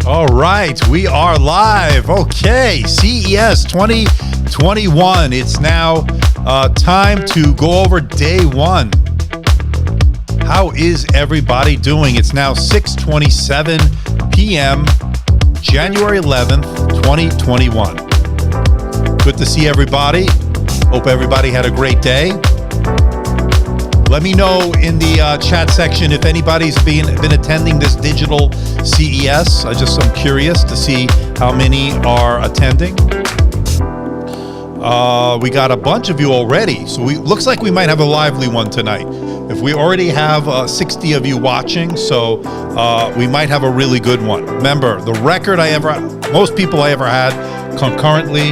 All right, we are live. Okay, CES 2021. It's now time to go over day one. How is everybody doing? It's now 6:27 p.m., January 11th, 2021. Good to see everybody. Hope everybody had a great day. Let me know in the chat section if anybody's been attending this digital CES. I'm curious to see how many are attending. We got a bunch of you already, so looks like we might have a lively one tonight. If we already have 60 of you watching, so we might have a really good one. Remember, the record most people I ever had concurrently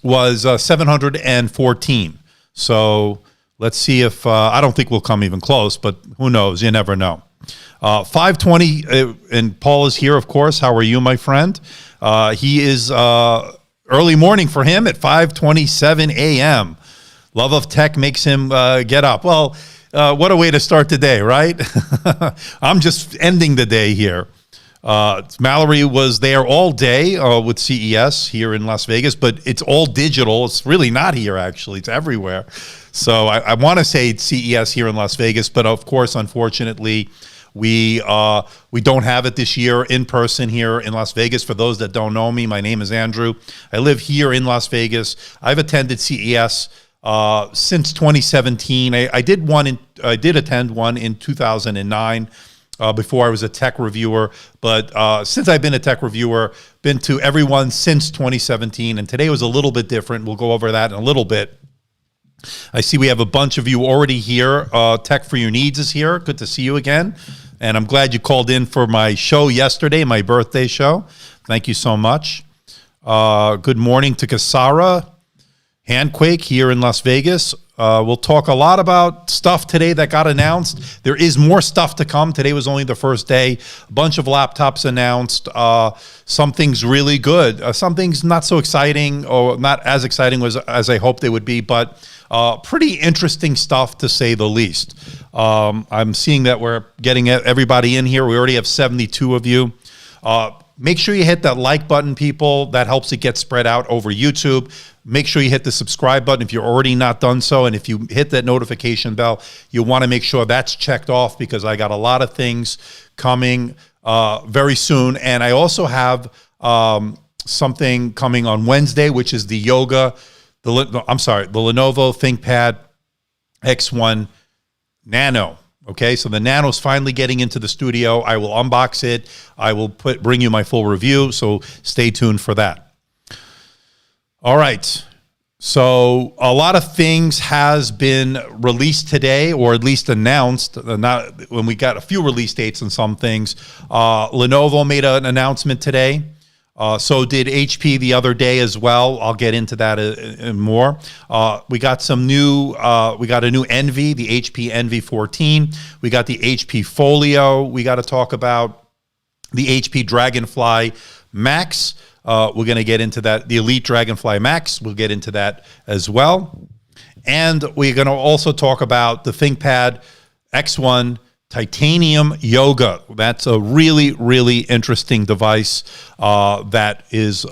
was 714. So let's see if, I don't think we'll come even close, but who knows? You never know. 5:20, and Paul is here, of course. How are you, my friend? He is early morning for him at 5:27 a.m. Love of tech makes him get up. Well, what a way to start the day, right? I'm just ending the day here. Mallory was there all day with CES here in Las Vegas, but it's all digital. It's really not here, actually. It's everywhere. So I want to say it's CES here in Las Vegas, but of course, unfortunately, we don't have it this year in person here in Las Vegas. For those that don't know me, my name is Andrew. I live here in Las Vegas. I've attended CES since 2017. I did attend one in 2009. Before I was a tech reviewer, but since I've been a tech reviewer, been to everyone since 2017, and today was a little bit different. We'll go over that in a little bit. I see we have a bunch of you already here. Tech for Your Needs is here. Good to see you again, and I'm glad you called in for my show yesterday, my birthday show. Thank you so much. Good morning to Kasara Handquake here in Las Vegas. We'll talk a lot about stuff today that got announced. There is more stuff to come. Today was only the first day. A bunch of laptops announced. Some things really good. Some things not so exciting, or not as exciting as I hoped they would be, but pretty interesting stuff to say the least. I'm seeing that we're getting everybody in here. We already have 72 of you. Make sure you hit that like button, people. That helps it get spread out over YouTube. Make sure you hit the subscribe button if you're already not done so. And if you hit that notification bell, you'll want to make sure that's checked off, because I got a lot of things coming very soon. And I also have something coming on Wednesday, which is the Lenovo ThinkPad X1 Nano. Okay, so the Nano's finally getting into the studio. I will unbox it. I will bring you my full review, so stay tuned for that. All right, so a lot of things has been released today, or at least announced. When we got a few release dates on some things. Lenovo made an announcement today. So did HP the other day as well. I'll get into that more. We got some new. We got a new Envy, the HP Envy 14. We got the HP Folio. We got to talk about the HP Dragonfly Max. We're going to get into that. The Elite Dragonfly Max. We'll get into that as well. And we're going to also talk about the ThinkPad X1 Titanium Yoga. That's a really, really interesting device that is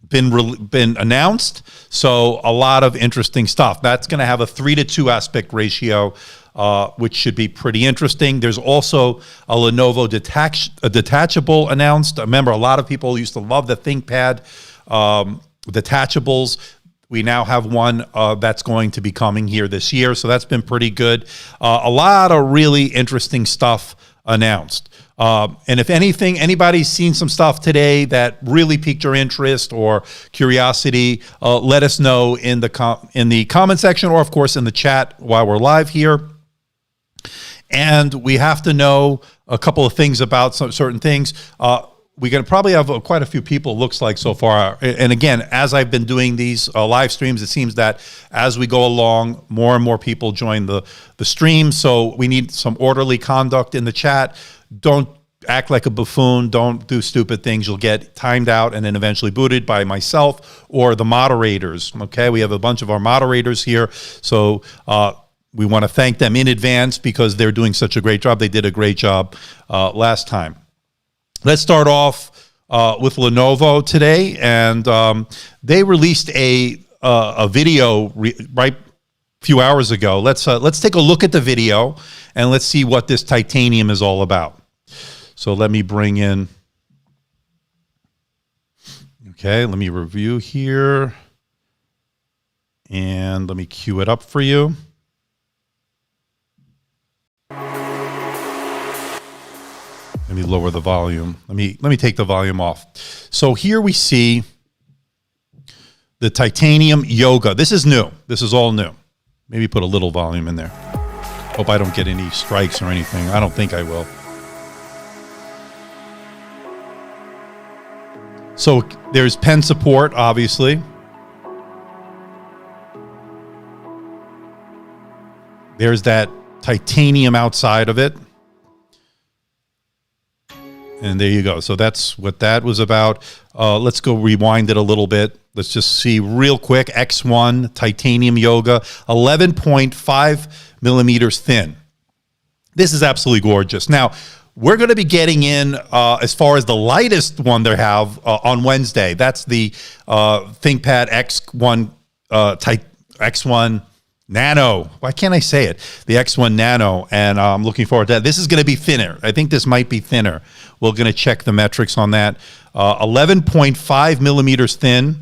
been announced. So a lot of interesting stuff. That's going to have a 3:2 aspect ratio, which should be pretty interesting. There's also a Lenovo detachable announced. Remember, a lot of people used to love the ThinkPad detachables. We now have one that's going to be coming here this year, so that's been pretty good. A lot of really interesting stuff announced. And if anything, anybody's seen some stuff today that really piqued your interest or curiosity, let us know in the comment section, or of course in the chat while we're live here. And we have to know a couple of things about some certain things. We're going to probably have quite a few people, looks like, so far. And again, as I've been doing these live streams, it seems that as we go along, more and more people join the stream. So we need some orderly conduct in the chat. Don't act like a buffoon. Don't do stupid things. You'll get timed out and then eventually booted by myself or the moderators. Okay, we have a bunch of our moderators here. So we want to thank them in advance because they're doing such a great job. They did a great job last time. Let's start off with Lenovo today, and they released a video right a few hours ago. Let's take a look at the video and let's see what this titanium is all about. So let me bring in. Okay, let me review here, and let me cue it up for you. Let me lower the volume. Let me take the volume off. So here we see the Titanium Yoga. This is new. This is all new. Maybe put a little volume in there. Hope I don't get any strikes or anything. I don't think I will. So there's pen support, obviously. There's that titanium outside of it. And there you go. So that's what that was about. Let's go rewind it a little bit. Let's just see real quick. X1 Titanium Yoga, 11.5 millimeters thin. This is absolutely gorgeous. Now, we're going to be getting in as far as the lightest one they have on Wednesday. That's the ThinkPad X1 Nano. Why can't I say it? The X1 Nano, and I'm looking forward to that. This is going to be thinner. I think this might be thinner. We're going to check the metrics on that. 11.5 millimeters thin.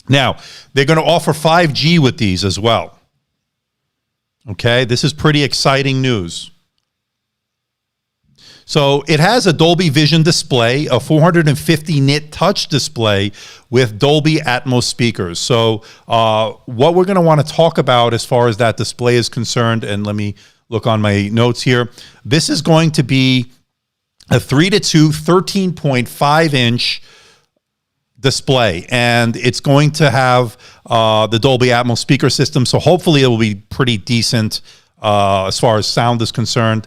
Now, they're going to offer 5G with these as well. Okay, this is pretty exciting news. So it has a Dolby Vision display, a 450 nit touch display with Dolby Atmos speakers. So what we're going to want to talk about as far as that display is concerned, and let me look on my notes here. This is going to be a 3:2 13.5 inch display, and it's going to have the Dolby Atmos speaker system. So hopefully it will be pretty decent as far as sound is concerned.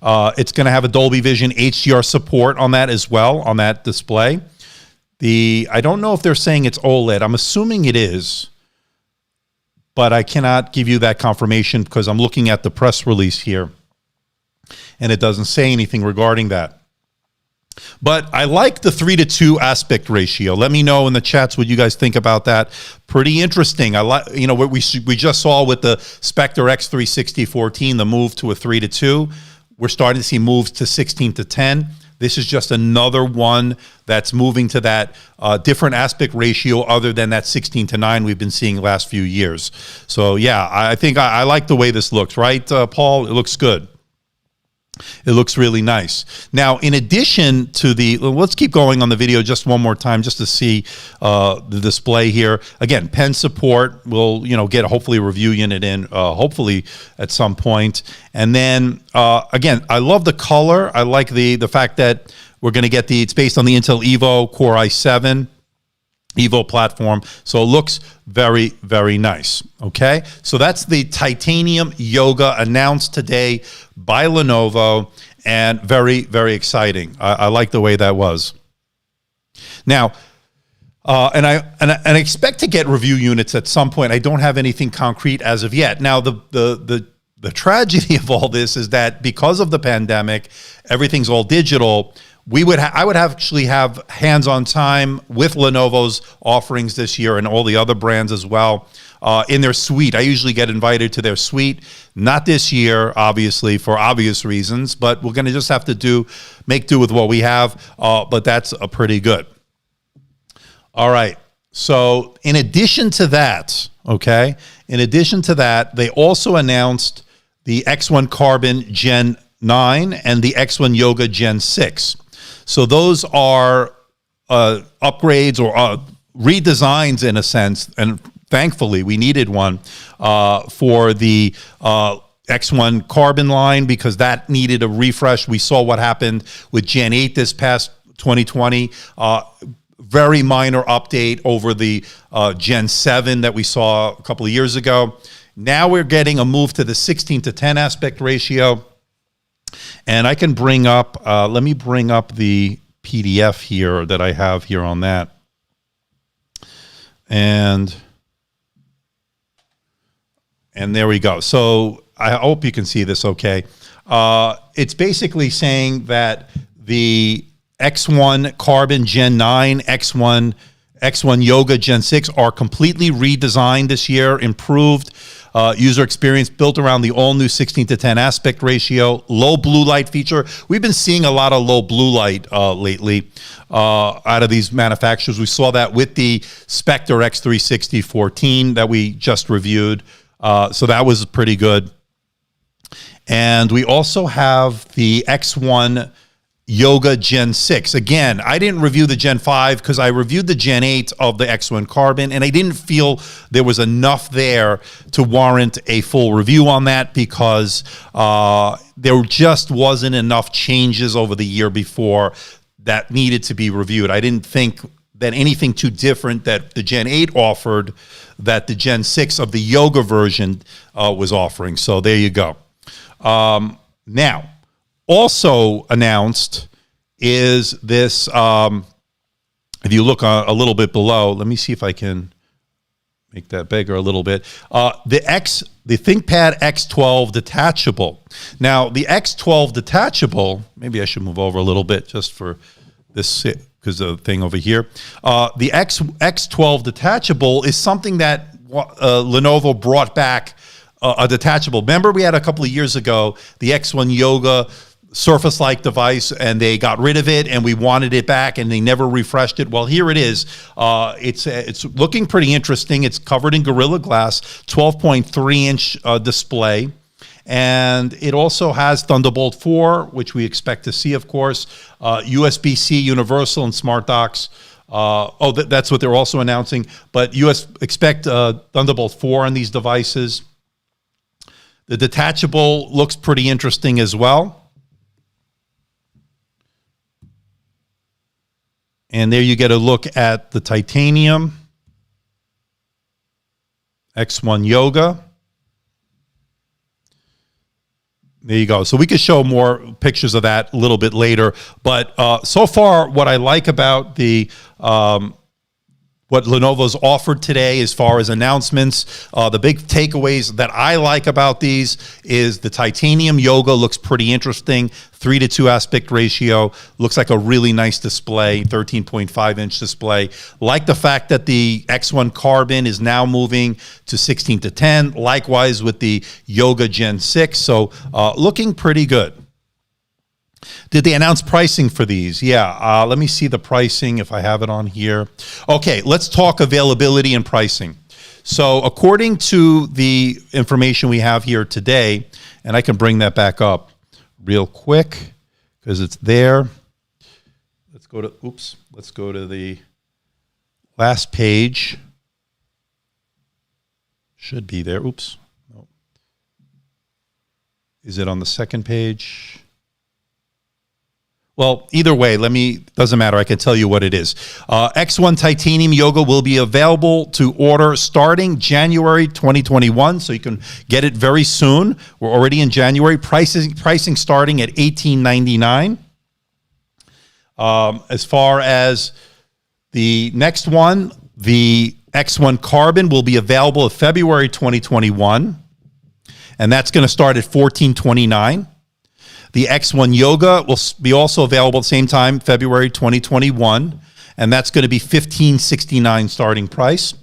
It's going to have a Dolby Vision HDR support on that as well, on that display. I don't know if they're saying it's OLED. I'm assuming it is, but I cannot give you that confirmation because I'm looking at the press release here, and it doesn't say anything regarding that. But I like the 3:2 aspect ratio. Let me know in the chats what you guys think about that. Pretty interesting. I like, you know, what we just saw with the Specter X360 14, the move to a 3:2. We're starting to see moves to 16:10. This is just another one that's moving to that different aspect ratio other than that 16:9 we've been seeing the last few years. So yeah, I think I like the way this looks, right, Paul? It looks good. It looks really nice. Now, in addition to let's keep going on the video just one more time just to see the display here. Again, pen support. We'll, get hopefully a review unit in hopefully at some point. And then, again, I love the color. I like the fact that we're going to get it's based on the Intel Evo Core i7 Evo platform. So it looks very, very nice. Okay. So that's the Titanium Yoga announced today by Lenovo, and very, very exciting. I like the way that was. Now, and I expect to get review units at some point. I don't have anything concrete as of yet. Now, the the tragedy of all this is that because of the pandemic, everything's all digital. I would actually have hands-on time with Lenovo's offerings this year and all the other brands as well in their suite. I usually get invited to their suite. Not this year, obviously, for obvious reasons, but we're going to just have to make do with what we have, but that's pretty good. All right. So in addition to that, they also announced the X1 Carbon Gen 9 and the X1 Yoga Gen 6. So those are upgrades or redesigns in a sense, and thankfully we needed one for the X1 Carbon line because that needed a refresh. We saw what happened with Gen 8 this past 2020. Very minor update over the Gen 7 that we saw a couple of years ago. Now we're getting a move to the 16:10 aspect ratio. And I can bring up, let me bring up the PDF here that I have here on that. And there we go. So I hope you can see this okay. It's basically saying that the X1 Carbon Gen 9, X1 Yoga Gen 6 are completely redesigned this year, improved user experience built around the all-new 16:10 aspect ratio, low blue light feature. We've been seeing a lot of low blue light lately out of these manufacturers. We saw that with the Specter X360 14 that we just reviewed. So that was pretty good. And we also have the X1 Yoga Gen 6. Again, I didn't review the Gen 5 because I reviewed the Gen 8 of the X1 Carbon, and I didn't feel there was enough there to warrant a full review on that because there just wasn't enough changes over the year before that needed to be reviewed. I didn't think that anything too different that the Gen 8 offered that the Gen 6 of the Yoga version was offering. So there you go. Now, also announced is this, if you look a little bit below, let me see if I can make that bigger a little bit. The ThinkPad X12 Detachable. Now, the X12 Detachable, maybe I should move over a little bit just for this, because of the thing over here. The X12 Detachable is something that Lenovo brought back a detachable. Remember, we had a couple of years ago the X1 Yoga Surface-like device, and they got rid of it, and we wanted it back, and they never refreshed it. Well, here it is. It's looking pretty interesting. It's covered in Gorilla Glass, 12.3-inch display, and it also has Thunderbolt 4, which we expect to see, of course, USB-C, Universal, and Smart Docks. That's what they're also announcing. But expect Thunderbolt 4 on these devices. The detachable looks pretty interesting as well. And there you get a look at the titanium X1 Yoga. There you go. So we could show more pictures of that a little bit later. But so far, what I like about what Lenovo's offered today as far as announcements, the big takeaways that I like about these is the titanium Yoga looks pretty interesting, 3:2 aspect ratio, looks like a really nice display, 13.5-inch display. Like the fact that the X1 Carbon is now moving to 16:10, likewise with the Yoga Gen 6, so looking pretty good. Did they announce pricing for these? Yeah, let me see the pricing if I have it on here. Okay, let's talk availability and pricing. So according to the information we have here today, and I can bring that back up real quick because it's there. Let's go to the last page. Should be there. Oops. No. Is it on the second page? Well, either way, doesn't matter. I can tell you what it is. X1 Titanium Yoga will be available to order starting January 2021, so you can get it very soon. We're already in January. Pricing starting at $18.99. As far as the next one, the X1 Carbon will be available in February 2021. and that's going to start at $1,429. The X1 Yoga will be also available at the same time, February 2021, and that's going to be $1,569 starting price.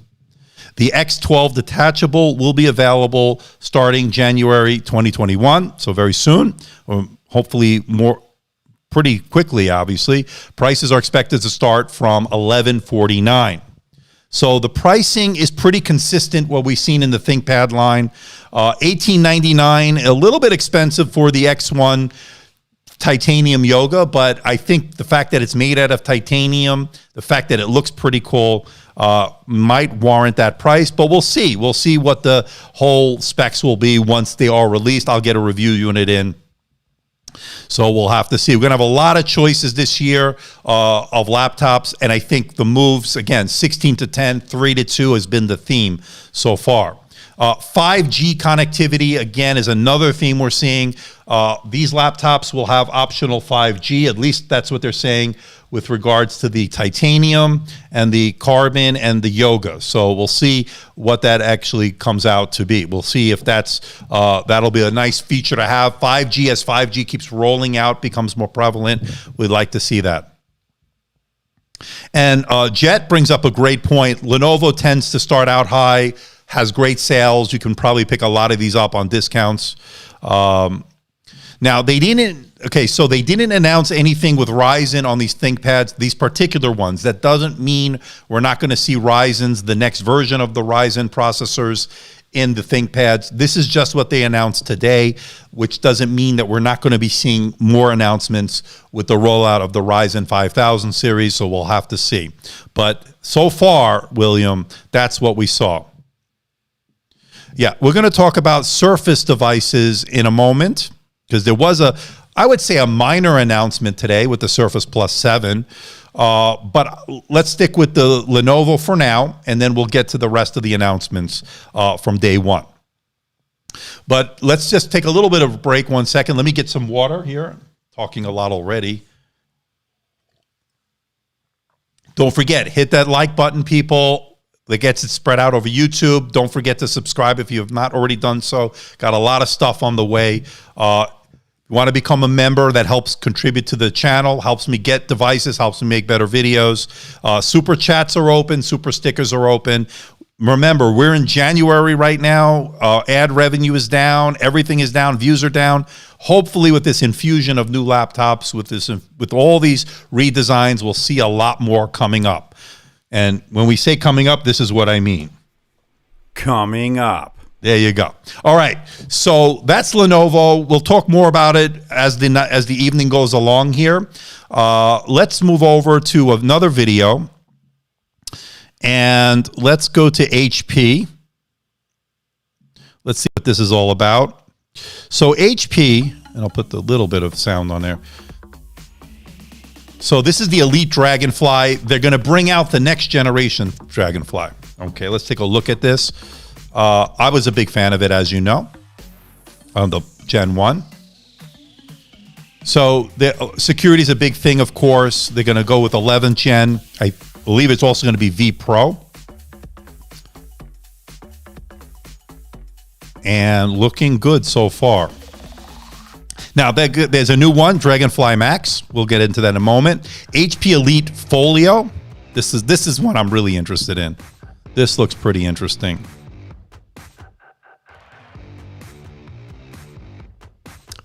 The X12 Detachable will be available starting January 2021, so very soon, or hopefully pretty quickly, obviously. Prices are expected to start from $1,149. So the pricing is pretty consistent, what we've seen in the ThinkPad line. $1,899, a little bit expensive for the X1 Titanium Yoga, but I think the fact that it's made out of titanium, the fact that it looks pretty cool, might warrant that price, but we'll see. We'll see what the whole specs will be once they are released. I'll get a review unit in. So we'll have to see. We're going to have a lot of choices this year of laptops, and I think the moves, again, 16 to 10, 3 to 2 has been the theme so far. 5G connectivity, again, is another theme we're seeing. These laptops will have optional 5G, at least that's what they're saying with regards to the titanium and the carbon and the Yoga. So we'll see what that actually comes out to be. We'll see if that'll be a nice feature to have. 5G, as 5G keeps rolling out, becomes more prevalent, we'd like to see that. And Jet brings up a great point. Lenovo tends to start out high, has great sales. You can probably pick a lot of these up on discounts. Now, they didn't announce anything with Ryzen on these ThinkPads, these particular ones. That doesn't mean we're not going to see Ryzen's, the next version of the Ryzen processors in the ThinkPads. This is just what they announced today, which doesn't mean that we're not going to be seeing more announcements with the rollout of the Ryzen 5000 series, so we'll have to see. But so far, William, that's what we saw. Yeah, we're going to talk about Surface devices in a moment, because there was I would say a minor announcement today with the Surface Plus 7, but let's stick with the Lenovo for now, and then we'll get to the rest of the announcements from day one. But let's just take a little bit of a break 1 second. Let me get some water here. Talking a lot already. Don't forget, hit that like button, people. That gets it spread out over YouTube. Don't forget to subscribe if you have not already done so. Got a lot of stuff on the way. You want to become a member, that helps contribute to the channel, helps me get devices, helps me make better videos. Super chats are open, super stickers are open. Remember, we're in January right now. Ad revenue is down, everything is down, views are down. Hopefully with this infusion of new laptops, with all these redesigns, we'll see a lot more coming up. And when we say coming up, this is what I mean. Coming up. There you go. All right. So that's Lenovo. We'll talk more about it as the evening goes along here. Let's move over to another video. And let's go to HP. Let's see what this is all about. So HP, and I'll put the little bit of sound on there. So this is the Elite Dragonfly. They're going to bring out the next generation Dragonfly. Okay, let's take a look at this. I was a big fan of it, as you know, on the Gen 1. So the security is a big thing, of course. They're going to go with 11th Gen. I believe it's also going to be V Pro. And looking good so far. Now, there's a new one, Dragonfly Max. We'll get into that in a moment. HP Elite Folio. This is one I'm really interested in. This looks pretty interesting.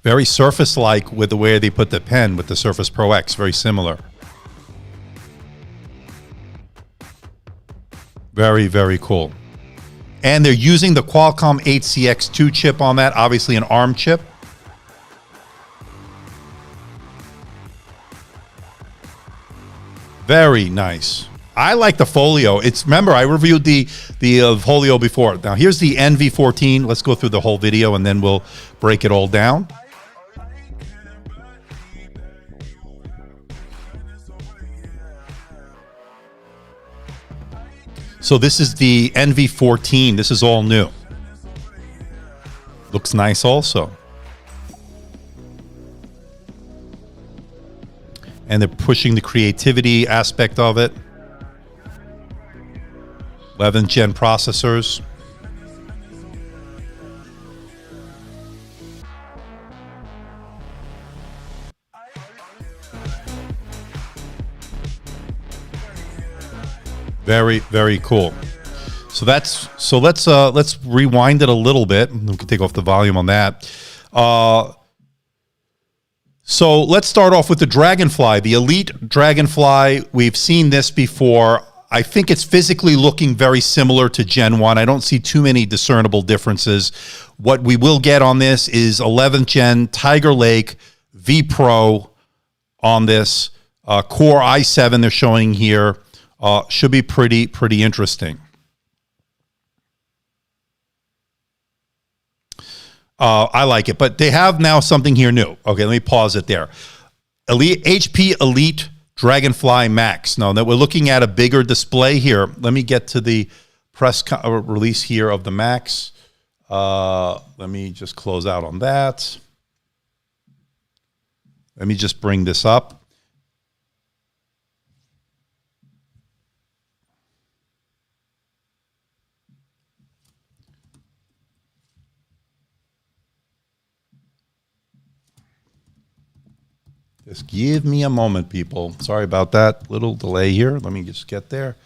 Very Surface-like with the way they put the pen with the Surface Pro X. Very similar. Very, very cool. And they're using the Qualcomm 8CX2 chip on that. Obviously an ARM chip. Very nice. I like the Folio. Remember, I reviewed the Folio before. Now here's the Envy 14. Let's go through the whole video and then we'll break it all down. So this is the Envy 14. This is all new. Looks nice also. And they're pushing the creativity aspect of it. 11th gen processors. Very, very cool. So let's rewind it a little bit. We can take off the volume on that. So let's start off with the Dragonfly, the Elite Dragonfly. We've seen this before. I think it's physically looking very similar to Gen 1. I don't see too many discernible differences. What we will get on this is 11th Gen Tiger Lake V Pro on this. Core i7 they're showing here. Should be pretty interesting. I like it, but they have now something here new. Okay, let me pause it there. HP Elite Dragonfly Max. Now that we're looking at a bigger display here, let me get to the press release here of the Max. Let me just close out on that. Let me just bring this up. Just give me a moment, people. Sorry about that little delay here. Let me just get there.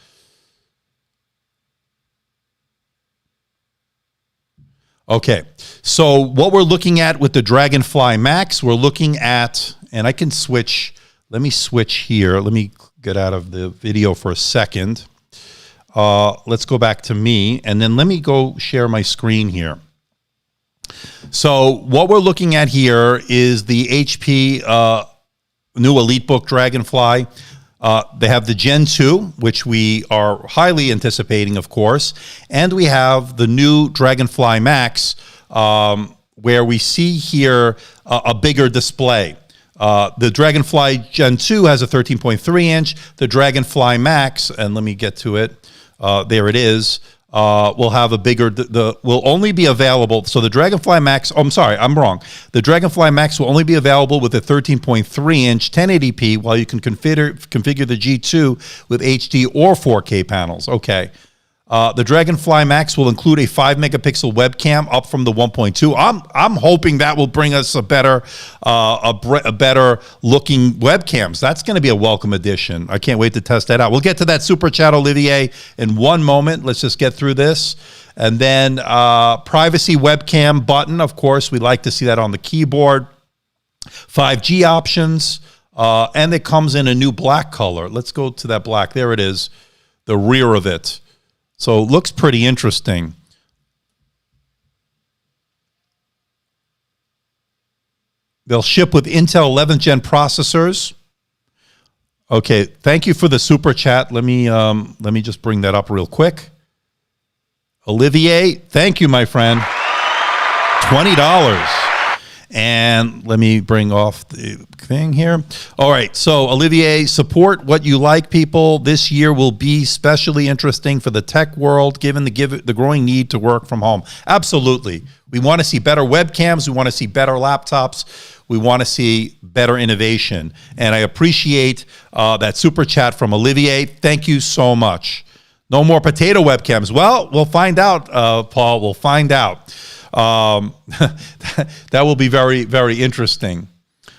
Okay, so what we're looking at with the Dragonfly Max, we're looking at, and I can switch, let me switch here. Let me get out of the video for a second. Let's go back to me, and then let me go share my screen here. So what we're looking at here is the HP new EliteBook Dragonfly. They have the Gen 2, which we are highly anticipating, of course. And we have the new Dragonfly Max, where we see here a bigger display. The Dragonfly Gen 2 has a 13.3 inch. The Dragonfly Max, and let me get to it. There it is. Will have a bigger, will only be available. So the Dragonfly Max, oh, I'm sorry, I'm wrong. The Dragonfly Max will only be available with a 13.3 inch 1080p, while you can configure the G2 with HD or 4K panels. Okay. The Dragonfly Max will include a 5 megapixel webcam, up from the 1.2. I'm hoping that will bring us a better looking webcams. That's going to be a welcome addition. I can't wait to test that out. We'll get to that super chat, Olivier, in one moment. Let's just get through this. And then privacy webcam button. Of course, we'd like to see that on the keyboard. 5G options, and it comes in a new black color. Let's go to that black. There it is, the rear of it. So it looks pretty interesting. They'll ship with Intel 11th Gen processors. Okay, thank you for the super chat. Let me just bring that up real quick. Olivier, thank you, my friend. $20. And let me bring off the thing here. All right, so Olivier, support what you like, people. This year will be especially interesting for the tech world, given the growing need to work from home. Absolutely. We want to see better webcams. We want to see better laptops. We want to see better innovation. And I appreciate that super chat from Olivier. Thank you so much. No more potato webcams. Well, we'll find out, Paul. We'll find out. That will be very, very interesting.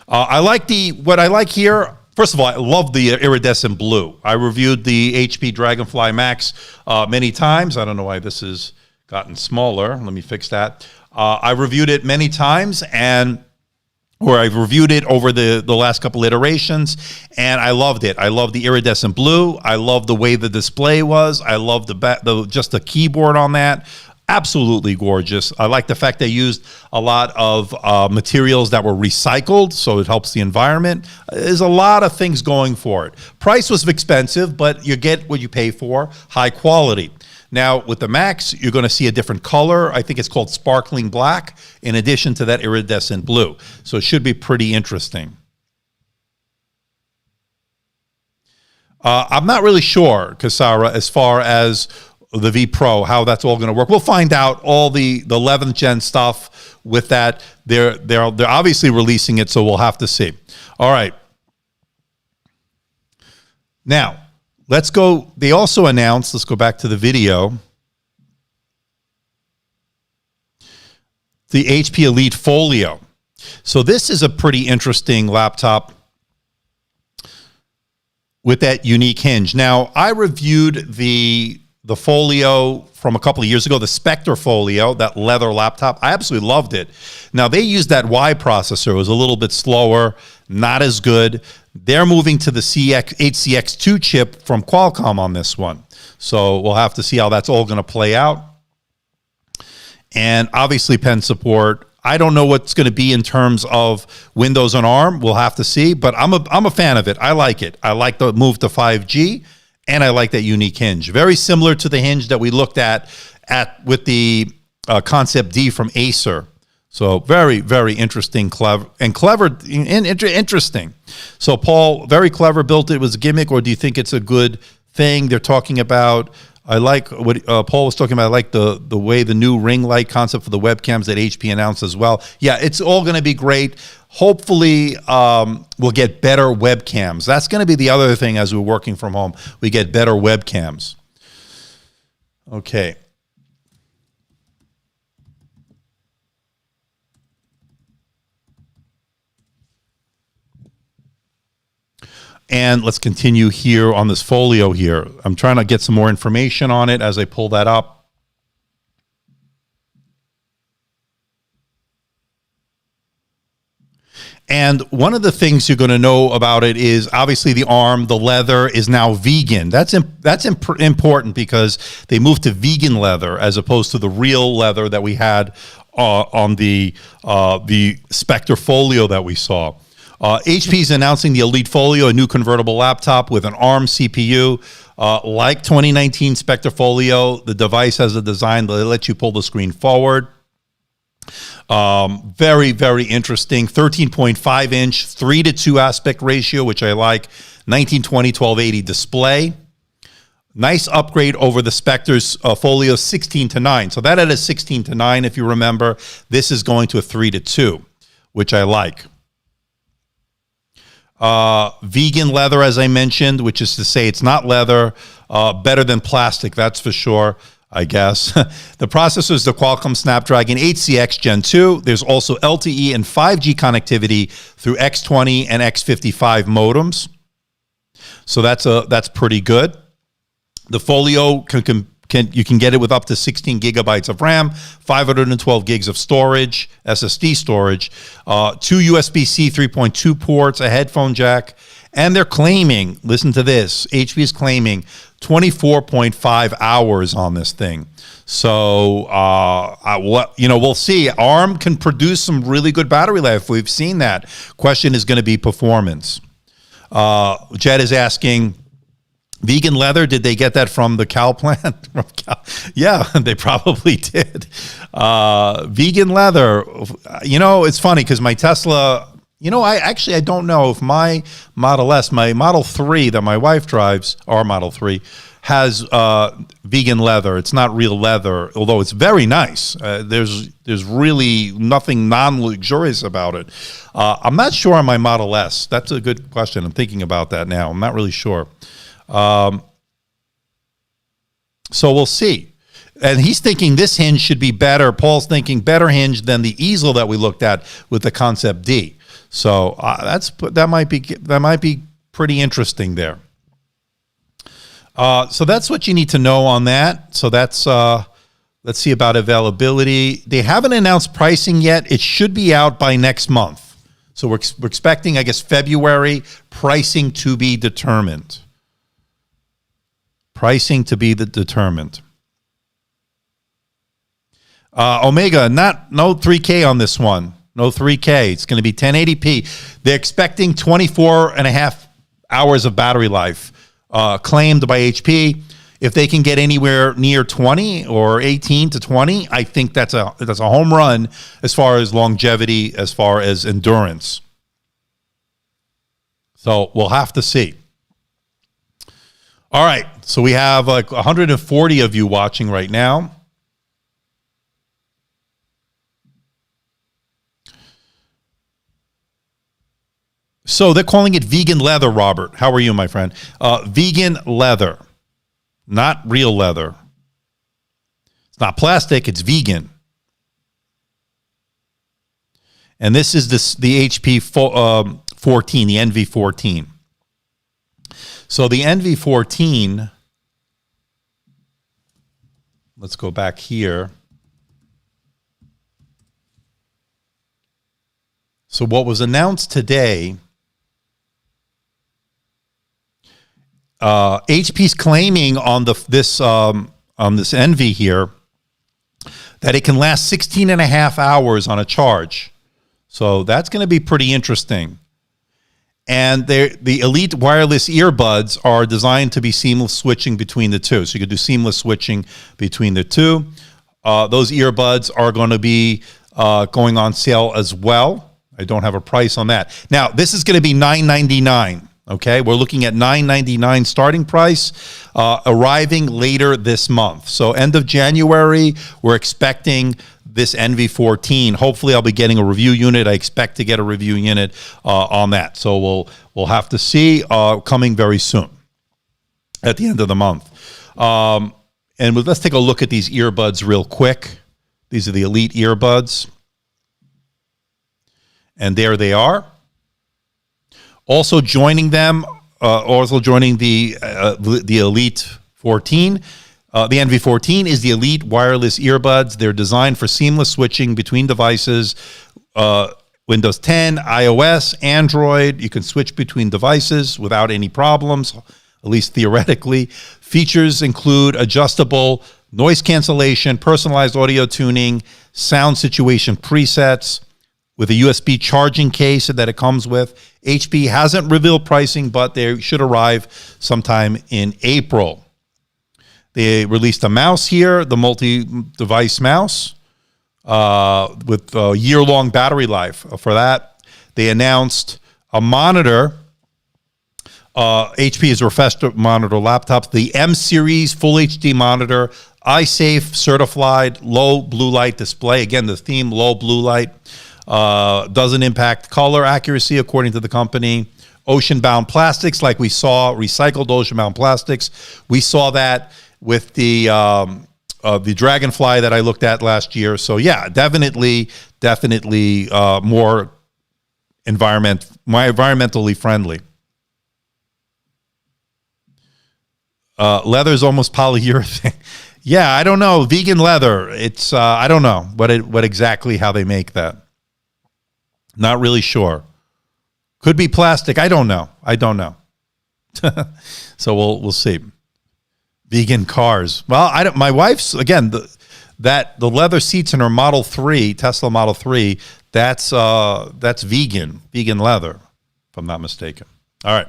What I like here. First of all, I love the iridescent blue. I reviewed the HP Dragonfly Max many times. I don't know why this has gotten smaller. Let me fix that. I reviewed it many times, or I've reviewed it over the last couple iterations, and I loved it. I love the iridescent blue. I love the way the display was. I love just the keyboard on that. Absolutely gorgeous. I like the fact they used a lot of materials that were recycled, so it helps the environment. There's a lot of things going for it. Price was expensive, but you get what you pay for, high quality. Now, with the Max, you're going to see a different color. I think it's called sparkling black, in addition to that iridescent blue. So it should be pretty interesting. I'm not really sure, Kasara, as far as the V Pro, how that's all going to work. We'll find out all the 11th gen stuff with that. They're obviously releasing it, so we'll have to see. All right. Now, let's go. They also announced, let's go back to the video, the HP Elite Folio. So this is a pretty interesting laptop. with that unique hinge. Now, I reviewed the Folio from a couple of years ago, the Specter Folio, that leather laptop. I absolutely loved it. Now, they used that Y processor. It was a little bit slower, not as good. They're moving to the HCX2 chip from Qualcomm on this one. So we'll have to see how that's all going to play out. And obviously pen support. I don't know what's going to be in terms of Windows on ARM. We'll have to see, but I'm a fan of it. I like it. I like the move to 5G, and I like that unique hinge. Very similar to the hinge that we looked at with the Concept D from Acer. So very, very interesting, interesting. So Paul, very clever, built it was a gimmick, or do you think it's a good thing? They're talking about, I like what Paul was talking about. I like the way the new ring light concept for the webcams that HP announced as well. Yeah, it's all going to be great. Hopefully, we'll get better webcams. That's going to be the other thing as we're working from home. We get better webcams. Okay. And let's continue here on this Folio here. I'm trying to get some more information on it as I pull that up. And one of the things you're going to know about it is obviously the ARM, the leather is now vegan. That's important because they moved to vegan leather as opposed to the real leather that we had on the Specter Folio that we saw. HP is announcing the Elite Folio, a new convertible laptop with an ARM CPU. Like 2019 Specter Folio, the device has a design that lets you pull the screen forward. Very, very interesting. 13.5 inch, 3:2 aspect ratio, which I like. 1920 1280 display. Nice upgrade over the Spectre's Folio 16:9. So that had a 16:9, if you remember. This is going to a 3:2, which I like. Vegan leather, as I mentioned, which is to say it's not leather, better than plastic, that's for sure, I guess. The processor is the Qualcomm Snapdragon 8CX Gen 2. There's also LTE and 5G connectivity through X20 and X55 modems. So that's pretty good. The Folio you can get it with up to 16 gigabytes of RAM, 512 gigs of storage, SSD storage, 2 USB-C 3.2 ports, a headphone jack, and they're claiming, listen to this, HP is claiming 24.5 hours on this thing. So, we'll see. ARM can produce some really good battery life. We've seen that. Question is going to be performance. Jed is asking, vegan leather, did they get that from the cow plant? Yeah, they probably did. Vegan leather, it's funny because my Tesla, I don't know if my Model S, my Model 3 that my wife drives, our Model 3, has vegan leather. It's not real leather, although it's very nice. There's really nothing non-luxurious about it. I'm not sure on my Model S. That's a good question. I'm thinking about that now. I'm not really sure. So we'll see. And he's thinking this hinge should be better. Paul's thinking better hinge than the easel that we looked at with the Concept D. So that might be pretty interesting there. So that's what you need to know on that. So that's let's see about availability. They haven't announced pricing yet. It should be out by next month. So we're expecting, I guess, February pricing to be determined. Pricing to be determined. Omega, no 3K on this one. No 3K. It's going to be 1080p. They're expecting 24 and a half hours of battery life claimed by HP. If they can get anywhere near 20 or 18 to 20, I think that's a home run as far as longevity, as far as endurance. So we'll have to see. All right, so we have like 140 of you watching right now. So they're calling it vegan leather, Robert. How are you, my friend? Vegan leather, not real leather. It's not plastic, it's vegan. And this is the HP 14, the Envy 14. So the Envy 14, let's go back here. So what was announced today, HP's claiming on this Envy here that it can last 16 and a half hours on a charge. So that's going to be pretty interesting. And the Elite wireless earbuds are designed to be seamless switching between the two. So you can do seamless switching between the two. Those earbuds are going to be going on sale as well. I don't have a price on that. Now, this is going to be $999. Okay, we're looking at $999 starting price, arriving later this month. So end of January, we're expecting this Envy 14. Hopefully, I'll be getting a review unit. I expect to get a review unit on that. So we'll have to see, coming very soon at the end of the month. And let's take a look at these earbuds real quick. These are the Elite earbuds. And there they are. Also joining them, the Elite 14. The Envy 14 is the Elite wireless earbuds. They're designed for seamless switching between devices. Windows 10, iOS, Android. You can switch between devices without any problems, at least theoretically. Features include adjustable noise cancellation, personalized audio tuning, sound situation presets, with a USB charging case that it comes with. HP hasn't revealed pricing, but they should arrive sometime in April. They released a mouse here, the multi-device mouse, with a year-long battery life. For that, they announced a monitor. HP has refreshed monitor laptops. The M Series Full HD monitor, iSafe certified, low blue light display. Again, the theme, low blue light. Doesn't impact color accuracy, according to the company. Ocean-bound plastics, like we saw, recycled ocean-bound plastics. We saw that with the Dragonfly that I looked at last year. So yeah, definitely more environmentally friendly. Leather is almost polyurethane. Yeah, I don't know. Vegan leather. It's I don't know what exactly how they make that. Not really sure. Could be plastic. I don't know. So we'll see. Vegan cars. Well, my wife's, again, the leather seats in her Model 3, Tesla Model 3, that's vegan leather, if I'm not mistaken. All right.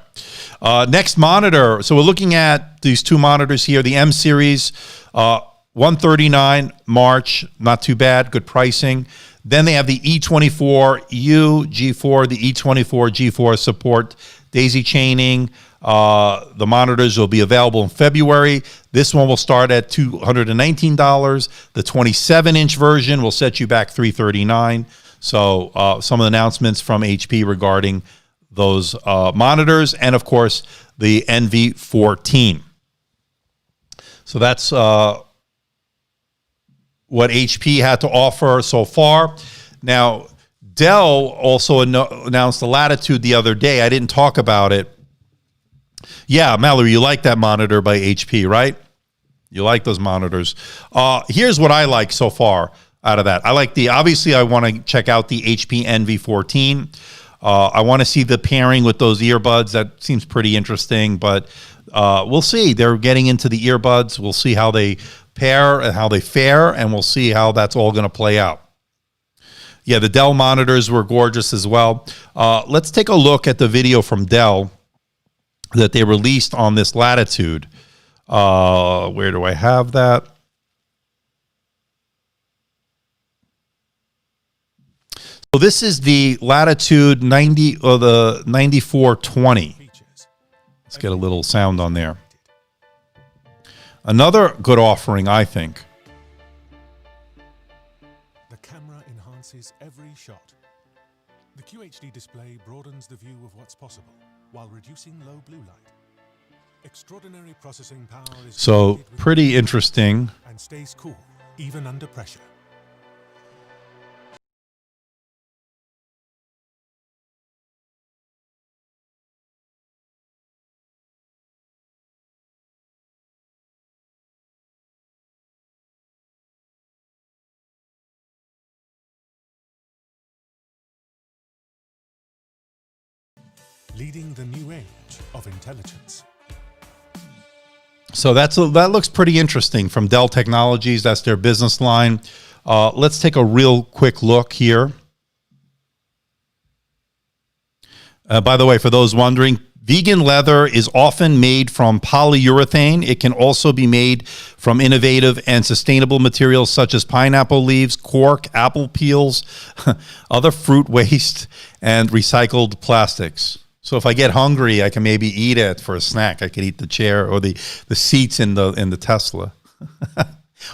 Next monitor. So we're looking at these two monitors here. The M Series, $139 March. Not too bad. Good pricing. Then they have the E24U G4, the E24 G4 support daisy chaining. The monitors will be available in February. This one will start at $219. The 27-inch version will set you back $339. So some of the announcements from HP regarding those monitors, and of course the Envy 14. So that's what HP had to offer so far. Now, Dell also announced the Latitude the other day. I didn't talk about it. Yeah, Mallory, you like that monitor by HP, right? You like those monitors. Here's what I like so far out of that. I like obviously I want to check out the HP Envy 14. I want to see the pairing with those earbuds. That seems pretty interesting, but we'll see. They're getting into the earbuds. We'll see how they pair and how they fare, and we'll see how that's all going to play out. Yeah, the Dell monitors were gorgeous as well. Let's take a look at the video from Dell that they released on this Latitude. Where do I have that? So this is the Latitude 90 or the 9420. Let's get a little sound on there. Another good offering, I think. The camera enhances every shot. The QHD display broadens the view of what's possible while reducing low blue light. Extraordinary processing power is so pretty interesting and stays cool even under pressure. leading the new age of intelligence. So that looks pretty interesting from Dell Technologies. That's their business line. Let's take a real quick look here. By the way, for those wondering, vegan leather is often made from polyurethane. It can also be made from innovative and sustainable materials such as pineapple leaves, cork, apple peels, other fruit waste, and recycled plastics. So if I get hungry, I can maybe eat it for a snack. I could eat the chair or the seats in the Tesla,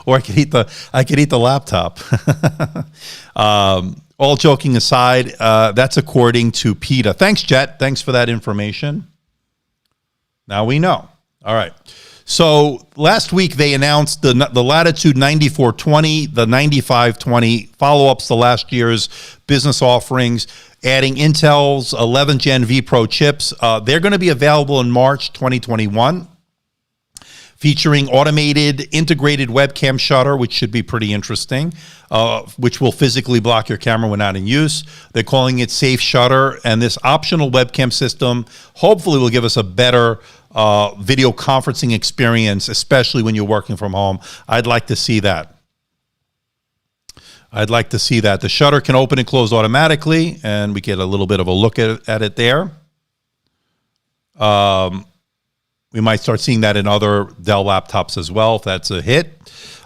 or I could eat the laptop. All joking aside, that's according to PETA. Thanks, Jet. Thanks for that information. Now we know. All right. So last week they announced the Latitude 9420, the 9520 follow-ups to last year's business offerings, adding Intel's 11th Gen vPro chips. They're going to be available in March 2021, featuring automated integrated webcam shutter, which should be pretty interesting, which will physically block your camera when not in use. They're calling it Safe Shutter, and this optional webcam system hopefully will give us a better video conferencing experience, especially when you're working from home. I'd like to see that. The shutter can open and close automatically, and we get a little bit of a look at it there. We might start seeing that in other Dell laptops as well, if that's a hit.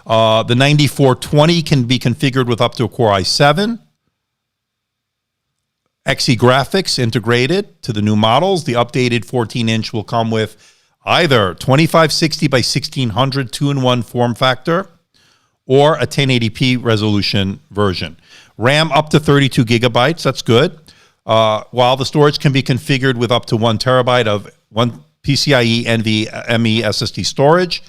The 9420 can be configured with up to a Core i7. Xe graphics integrated to the new models. The updated 14-inch will come with either 2560 by 1600 2-in-1 form factor or a 1080p resolution version. RAM up to 32 gigabytes, that's good. While the storage can be configured with up to 1 terabyte of one PCIe NVMe SSD storage.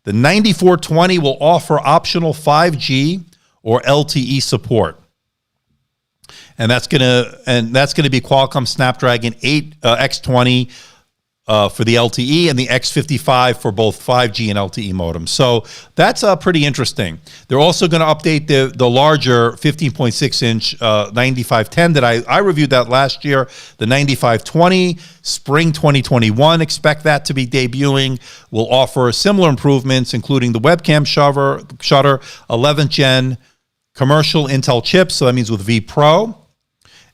The 9420 will offer optional 5G or LTE support. And that's going to be Qualcomm Snapdragon 8 X20 for the LTE and the X55 for both 5G and LTE modems. So that's pretty interesting. They're also going to update the larger 15.6-inch 9510 that I reviewed that last year, the 9520, spring 2021. Expect that to be debuting. Will offer similar improvements, including the webcam shutter, 11th gen commercial Intel chips, so that means with vPro.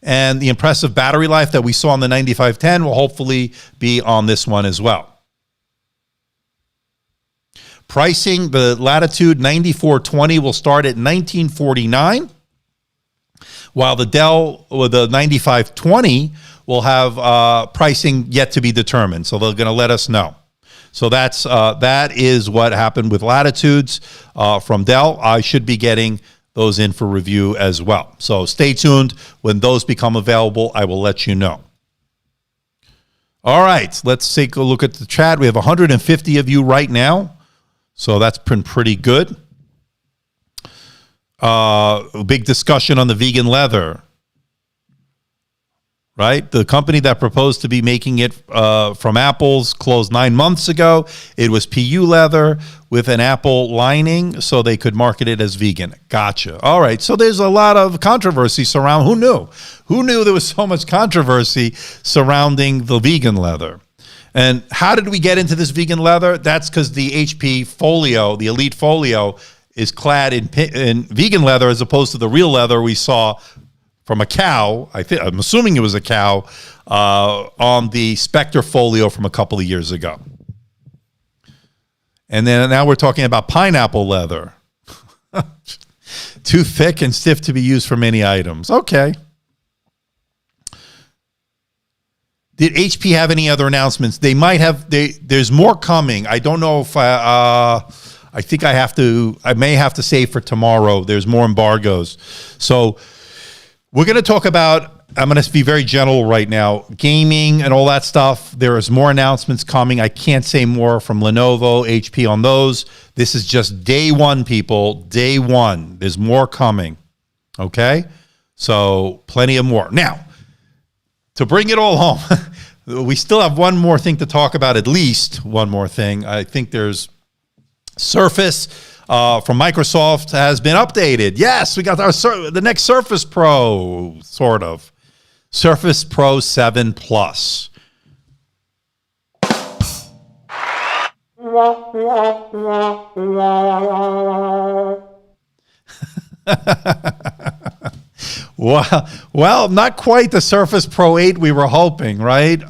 And the impressive battery life that we saw on the 9510 will hopefully be on this one as well. Pricing, the Latitude 9420 will start at $1,949, while the Dell or the 9520 will have pricing yet to be determined. So they're going to let us know. So that is what happened with Latitudes from Dell. I should be getting those in for review as well. So stay tuned. When those become available, I will let you know. All right, let's take a look at the chat. We have 150 of you right now, so that's been pretty good. A big discussion on the vegan leather, right? The company that proposed to be making it from apples closed 9 months ago. It was PU leather with an apple lining, so they could market it as vegan. Gotcha. All right, so there's a lot of controversy surrounding. Who knew? Who knew there was so much controversy surrounding the vegan leather? And how did we get into this vegan leather? That's because the HP Folio, the Elite Folio, is clad in vegan leather as opposed to the real leather we saw from a cow. I'm assuming it was a cow on the Specter Folio from a couple of years ago. And then now we're talking about pineapple leather. Too thick and stiff to be used for many items. Okay. Did HP have any other announcements? They might have. There's more coming. I don't know if I think I may have to save for tomorrow. There's more embargoes. So we're going to talk about, I'm going to be very general right now, gaming and all that stuff. There is more announcements coming. I can't say more from Lenovo, HP on those. This is just day one, people. Day one. There's more coming. Okay? So plenty of more. Now, to bring it all home, we still have one more thing to talk about, at least one more thing. I think there's Surface from Microsoft has been updated. Yes, we got the next Surface Pro, sort of. Surface Pro 7 Plus. Well, not quite the Surface Pro 8 we were hoping, right?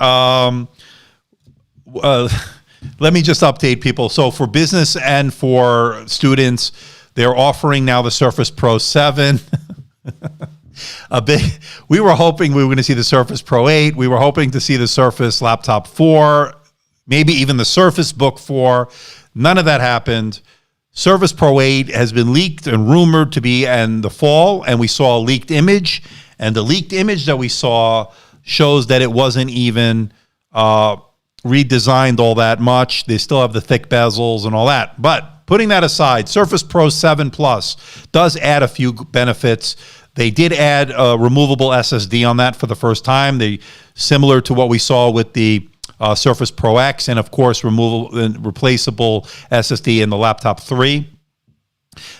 Let me just update people. So for business and for students, they're offering now the Surface Pro 7. We were hoping we were going to see the Surface Pro 8. We were hoping to see the Surface Laptop 4, maybe even the Surface Book 4. None of that happened. Surface Pro 8 has been leaked and rumored to be in the fall, and we saw a leaked image. And the leaked image that we saw shows that it wasn't even redesigned all that much. They still have the thick bezels and all that. But putting that aside, Surface Pro 7 Plus does add a few benefits. They did add a removable SSD on that for the first time. Similar to what we saw with the Surface Pro X, and of course, removable and replaceable SSD in the Laptop 3.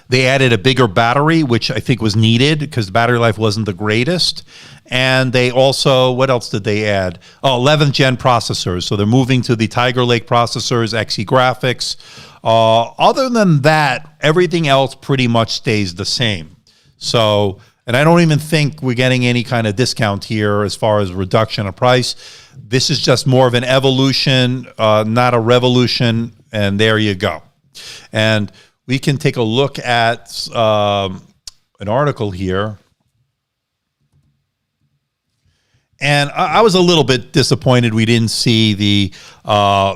They added a bigger battery, which I think was needed because the battery life wasn't the greatest. And they also, what else did they add? 11th gen processors. So they're moving to the Tiger Lake processors, Xe graphics. Other than that, everything else pretty much stays the same. So, and I don't even think we're getting any kind of discount here as far as reduction of price. This is just more of an evolution, not a revolution, and there you go. And we can take a look at an article here. And I was a little bit disappointed we didn't see the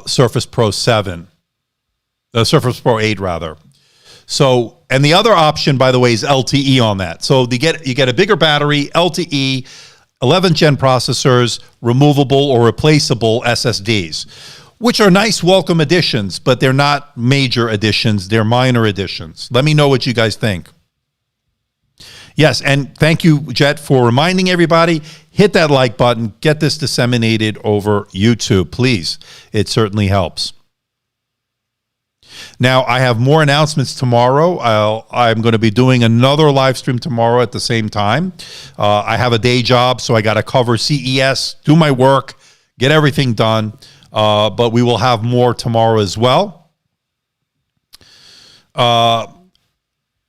Surface Pro 7, the Surface Pro 8 rather. So, and the other option, by the way, is LTE on that. So you get a bigger battery, LTE, 11th gen processors, removable or replaceable SSDs, which are nice welcome additions, but they're not major additions. They're minor additions. Let me know what you guys think. Yes, and thank you, Jet, for reminding everybody. Hit that like button. Get this disseminated over YouTube, please. It certainly helps. Now, I have more announcements tomorrow. I'm going to be doing another live stream tomorrow at the same time. I have a day job, so I got to cover CES, do my work, get everything done. But we will have more tomorrow as well.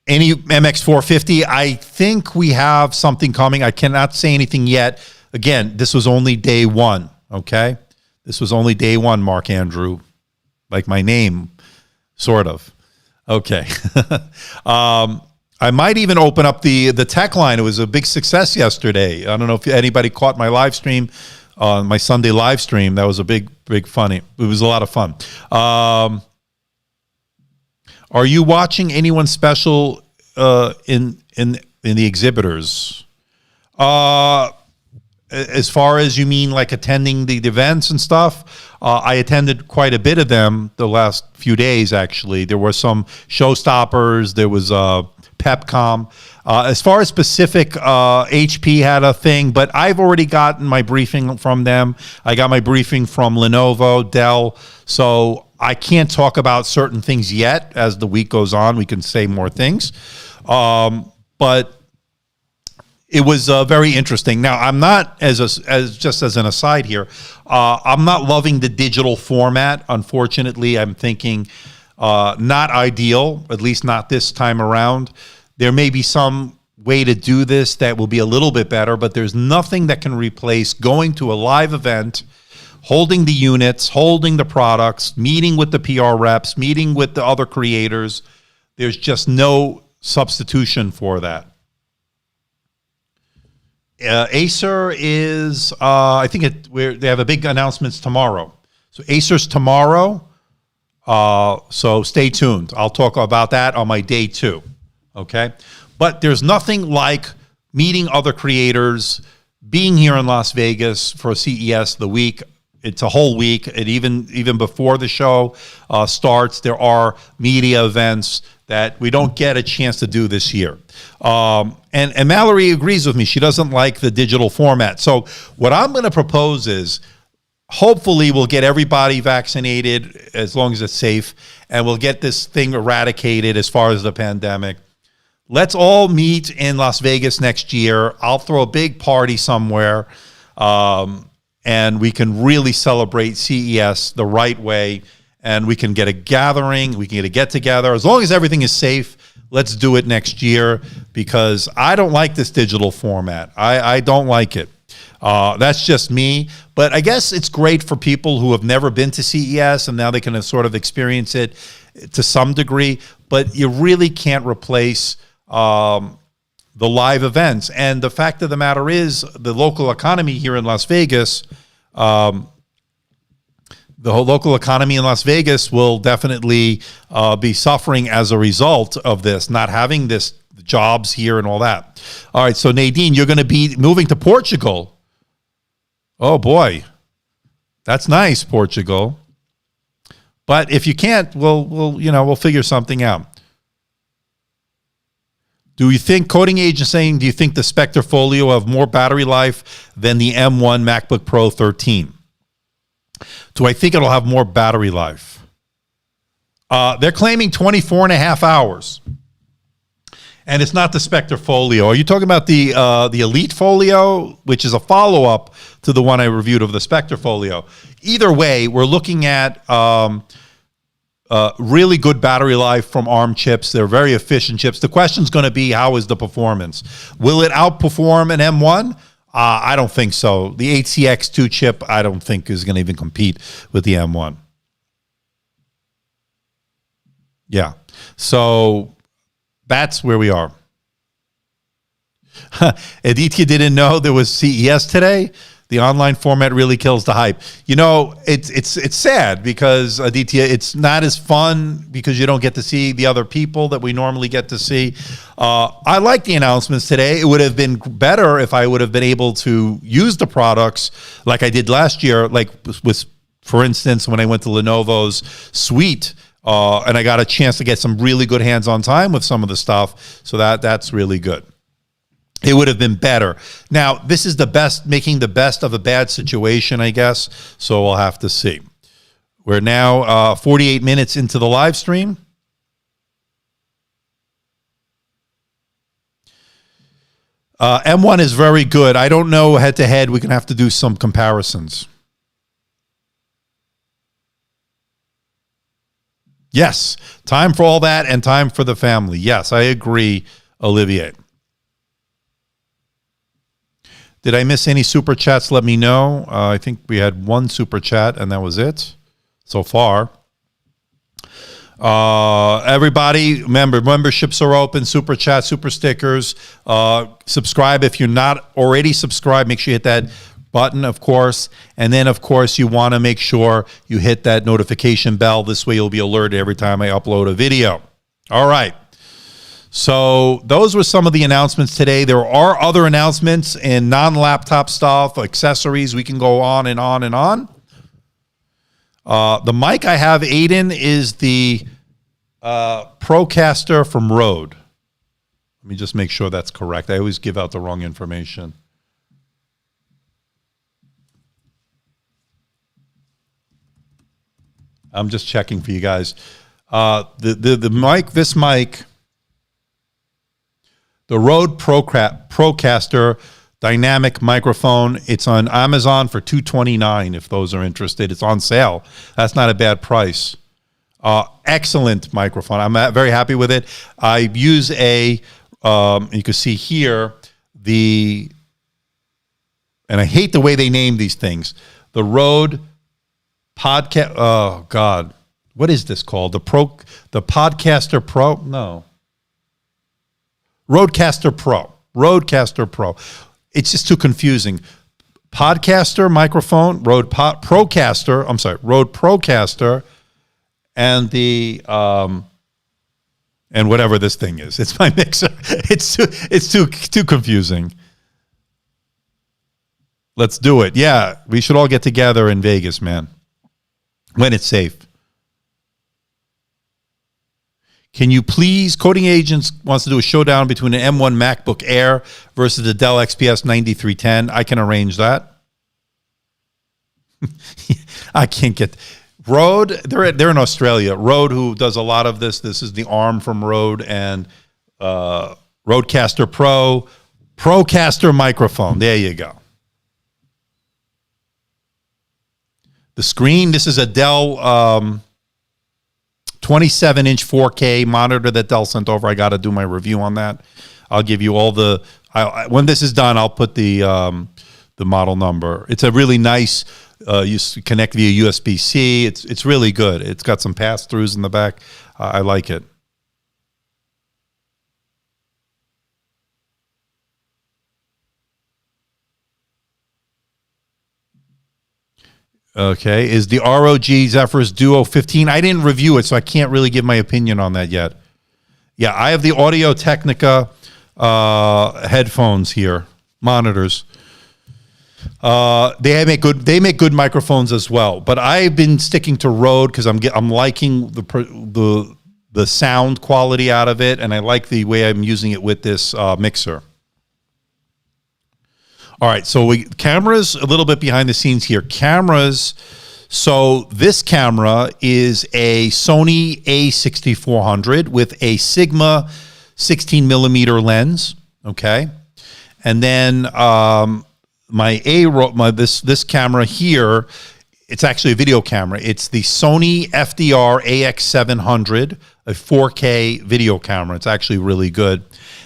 Any MX450, I think we have something coming. I cannot say anything yet. Again, this was only day one, okay? This was only day one, Mark Andrew, like my name, sort of. Okay. I might even open up the tech line. It was a big success yesterday. I don't know if anybody caught my live stream, my Sunday live stream. That was a big funny. It was a lot of fun. Are you watching anyone special in the exhibitors? As far as you mean, like attending the events and stuff, I attended quite a bit of them the last few days, actually. There were some showstoppers. There was Pepcom. As far as specific, HP had a thing, but I've already gotten my briefing from them. I got my briefing from Lenovo, Dell, so I can't talk about certain things yet. As the week goes on, we can say more things. But it was very interesting. Now, I'm not, as just as an aside here, I'm not loving the digital format. Unfortunately, I'm thinking not ideal, at least not this time around. There may be some way to do this that will be a little bit better, but there's nothing that can replace going to a live event, holding the units, holding the products, meeting with the PR reps, meeting with the other creators. There's just no substitution for that. Acer is, I think they have a big announcements tomorrow. So Acer's tomorrow, so stay tuned. I'll talk about that on my day 2, okay? But there's nothing like meeting other creators, being here in Las Vegas for CES the week. It's a whole week. And even before the show starts, there are media events that we don't get a chance to do this year. And Mallory agrees with me. She doesn't like the digital format. So what I'm going to propose is hopefully we'll get everybody vaccinated as long as it's safe, and we'll get this thing eradicated as far as the pandemic. Let's all meet in Las Vegas next year. I'll throw a big party somewhere, and we can really celebrate CES the right way and we can get a gathering, we can get a get-together. As long as everything is safe, let's do it next year, because I don't like this digital format. I don't like it. That's just me. But I guess it's great for people who have never been to CES, and now they can sort of experience it to some degree. But you really can't replace the live events. And the fact of the matter is, the local economy here in Las Vegas, the whole local economy in Las Vegas will definitely be suffering as a result of this, not having this jobs here and all that. All right, so Nadine, you're going to be moving to Portugal. Oh boy, that's nice, Portugal. But if you can't, we'll figure something out. Do you think, Coding Agent saying, do you think the Specter Folio have more battery life than the M1 MacBook Pro 13? Do I think it'll have more battery life? They're claiming 24 and a half hours. And it's not the Specter Folio. Are you talking about the Elite Folio, which is a follow-up to the one I reviewed of the Specter Folio? Either way, we're looking at really good battery life from ARM chips. They're very efficient chips. The question's going to be, how is the performance? Will it outperform an M1? I don't think so. The HCX2 chip, I don't think is going to even compete with the M1. Yeah. So that's where we are. Aditya didn't know there was CES today. The online format really kills the hype. You know, it's sad because, Aditya, it's not as fun because you don't get to see the other people that we normally get to see. I like the announcements today. It would have been better if I would have been able to use the products like I did last year, like with, for instance, when I went to Lenovo's suite, and I got a chance to get some really good hands-on time with some of the stuff. So that's really good. It would have been better. Now, this is the best, making the best of a bad situation, I guess. So we'll have to see. We're now 48 minutes into the live stream. M1 is very good. I don't know head-to-head. We're going to have to do some comparisons. Yes, time for all that and time for the family. Yes, I agree, Olivier. Did I miss any super chats? Let me know. I think we had one super chat, and that was it so far. Everybody, remember, memberships are open, super chat, super stickers. Subscribe if you're not already subscribed. Make sure you hit that button, of course. And then, of course, you want to make sure you hit that notification bell. This way you'll be alerted every time I upload a video. All right. So those were some of the announcements today. There are other announcements in non-laptop stuff, accessories. We can go on and on and on. The mic I have, Aiden, is the Procaster from Rode. Let me just make sure that's correct. I always give out the wrong information. I'm just checking for you guys. The mic, this mic, the Rode Procaster dynamic microphone. It's on Amazon for $229 if those are interested. It's on sale. That's not a bad price. Excellent microphone. I'm very happy with it. I use a, you can see here, and I hate the way they name these things. The Rode podcast. Oh God, what is this called? The Podcaster Pro? No. Rodecaster Pro. Rodecaster Pro. It's just too confusing. Podcaster microphone, Rode Procaster. I'm sorry, Rode Procaster, and the and whatever this thing is. It's my mixer. It's too confusing. Let's do it. Yeah, we should all get together in Vegas, man, when it's safe. Can you please, Coding Agents wants to do a showdown between an M1 MacBook Air versus the Dell XPS 9310. I can arrange that. I can't get Rode. They're in Australia. Rode, who does a lot of this. This is the arm from Rode, and Rodecaster Pro, Procaster microphone. There you go. The screen. This is a Dell 27-inch 4K monitor that Dell sent over. I got to do my review on that. I'll give you all the when this is done. I'll put the model number. It's a really nice. You connect via USB-C. It's really good. It's got some pass-throughs in the back. I like it. Okay, is the ROG Zephyrus Duo 15? I didn't review it, so I can't really give my opinion on that yet. Yeah, I have the Audio Technica headphones here, monitors. They make good microphones as well, but I've been sticking to Rode because I'm liking the sound quality out of it, and I like the way I'm using it with this mixer. All right, so cameras, a little bit behind the scenes here. Cameras, so this camera is a Sony a6400 with a Sigma 16 millimeter lens, okay? And then this camera here, it's actually a video camera. It's the Sony FDR AX700, a 4K video camera. It's actually really good.